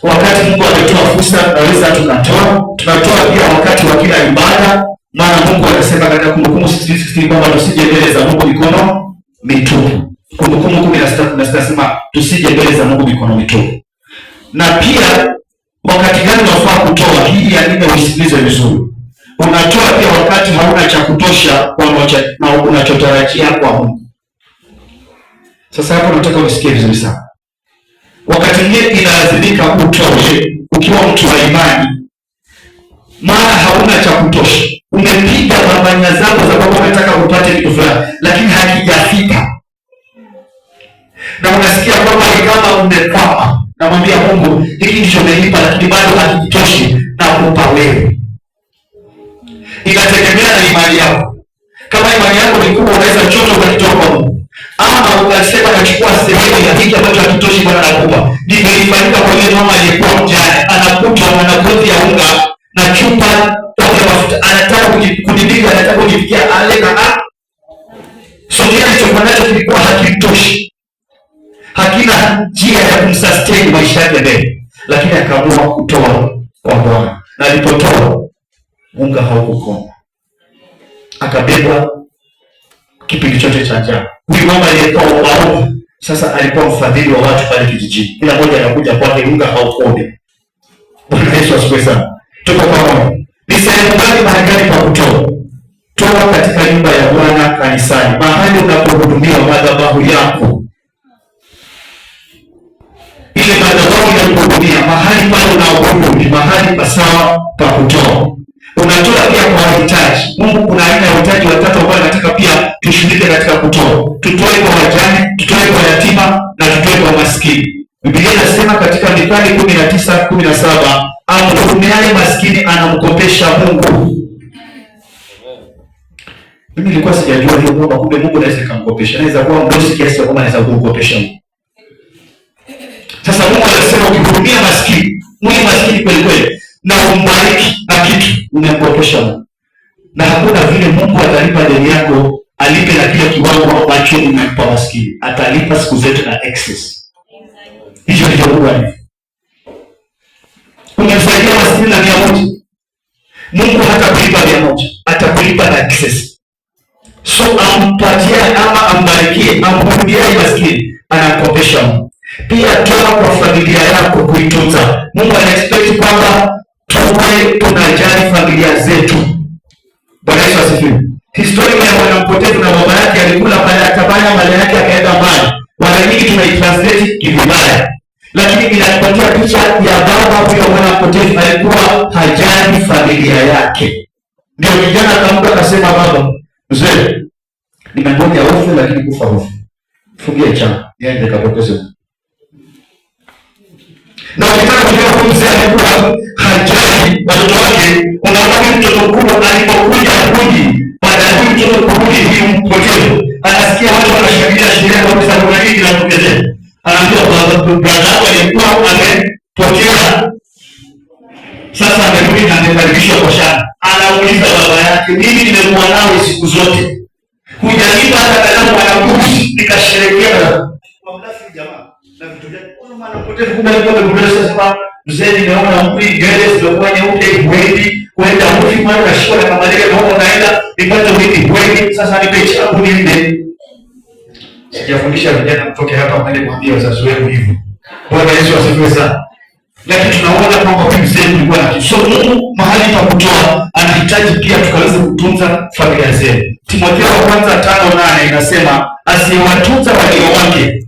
Mungu ametoa fursa tunaweza tunatoa pia wakati wa kila ibada, maana Mungu anasema katika Kumbukumbu 16 kwamba tusije mbele za Mungu mikono mitupu. Kumbukumbu 16 nasema tusije mbele za Mungu mikono mitupu. Na pia wakati gani unafaa kutoa? Hii ya nini usikilize vizuri. Unatoa pia wakati hauna cha kutosha kwa moja na unachotarajia kwa Mungu. Sasa hapo nataka unisikie vizuri sana. Wakati mwingine inalazimika utoe ukiwa mtu wa imani, maana hauna cha kutosha. Umepiga pambania zako za kwamba unataka upate kitu fulani, lakini hakijafika. Na unasikia kwamba ni kama umekwama. Namwambia Mungu, hiki ndicho umenipa lakini bado hakitoshi na kupa wewe. Inategemea na imani yako. Kama imani yako ni kubwa, unaweza chochote ukakitoa kwa Mungu. Ama ukasema nachukua sehemu ya hiki ambacho hakitoshi Bwana anakupa. Ndivyo ilifanyika kwa yule mama aliyekuwa mjane. Anakutwa na koti ya unga na chupa ya mafuta. Anataka kujidika, anataka kujifikia ale na so yeye alichokuwa nacho kilikuwa hakitoshi. Hakina njia ya kumsustain maisha yake mbele. Lakini akaamua kutoa kwa Bwana. Na alipotoa, unga haukukoma. Akabeba kipindi chote cha njaa. Huyu mama aliyekuwa ombaomba sasa alikuwa mfadhili wa watu pale kijijini. Kila mmoja anakuja kwake, unga haukomi. Bwana Yesu asifiwe sana. Tuko pamoja. Ni sehemu gani, mahali gani pa kutoa? Toa katika nyumba ya Bwana, kanisani, mahali unapohudumia madhabahu yako. Ile madhabahu ya kuhudumia, mahali pale unaohudumu ni mahali pasawa pa kutoa. Unatoa pia kwa wahitaji. Mungu kuna aina ya uhitaji watatu ambao anataka pia tushirike katika kutoa. Tutoe kwa wajane, tutoe kwa yatima na tutoe kwa maskini. Biblia inasema katika Mithali 19:17, amhurumiaye maskini anamkopesha Mungu. Mimi nilikuwa sijajua hiyo kwamba kumbe Mungu anaweza kumkopesha. Anaweza kuwa mdosi kiasi kwamba anaweza kumkopesha Mungu. Sasa Mungu anasema ukihurumia maskini, mwenye maskini kweli kweli, na umbariki na kitu, umemkopesha Mungu. Na hakuna vile Mungu atalipa deni yako, alipe na kile kiwango ambacho umempa maskini. Atalipa siku zote na excess. Hicho ndicho Mungu alifanya. Umemsaidia maskini na 100. Mungu hatakulipa 100, atakulipa na excess. So ampatie ama ambarikie, amhudumie maskini, anakopesha Mungu. Pia toa kwa familia yako kuitunza. Mungu anaexpect kwamba tuwe tunajali familia zetu. Bwana Yesu asifiwe. Historia ya mwana mpotevu na baba yake alikula pale, akabanya mali yake akaenda mbali. Mara nyingi tunaitranslate kivibaya. Lakini inakupatia picha ya baba huyo mwana mpotevu alikuwa hajali familia yake. Ndio kijana akamka akasema, baba, mzee, nimengoja ufe lakini kufa hofu. Fungie chama, niende kapoteze. Na ukitaka kujua huyu mzee alikuwa hajali watoto wake, unaona huyu mtoto mkubwa alipokuja kuji, baada ya huyu mtoto kurudi hivi mpotevu, anasikia watu wanashangilia sherehe kwa sababu nini kinatokezea. Anaambia brada yake alikuwa amepotea. Sasa amerudi na amekaribishwa kwa shamba. Anauliza baba yake, mimi nimekuwa nawe siku zote. Hujanipa hata kalamu wala kusi nikasherehekea. Mamlafi jamaa na vitu vyake. Kuna mwana mpotevu kumbe alikuwa amekueleza sasa, mzee nimeona mpi gere zilikuwa nyeupe hivi, kwenda mfi mara na shika kama ndege ndio naenda nipate hivi hivi, sasa nipe chapu ninde. Sijafundisha vijana mtoke hapa mwende mwambie wazazi wenu hivyo. Bwana Yesu asifiwe sana. Lakini tunaona kwamba huyu mzee alikuwa na kisomo. Mungu mahali pa kutoa anahitaji pia tukaweze kutunza familia zetu. Timotheo wa kwanza 5:8 inasema asiyewatunza walio wake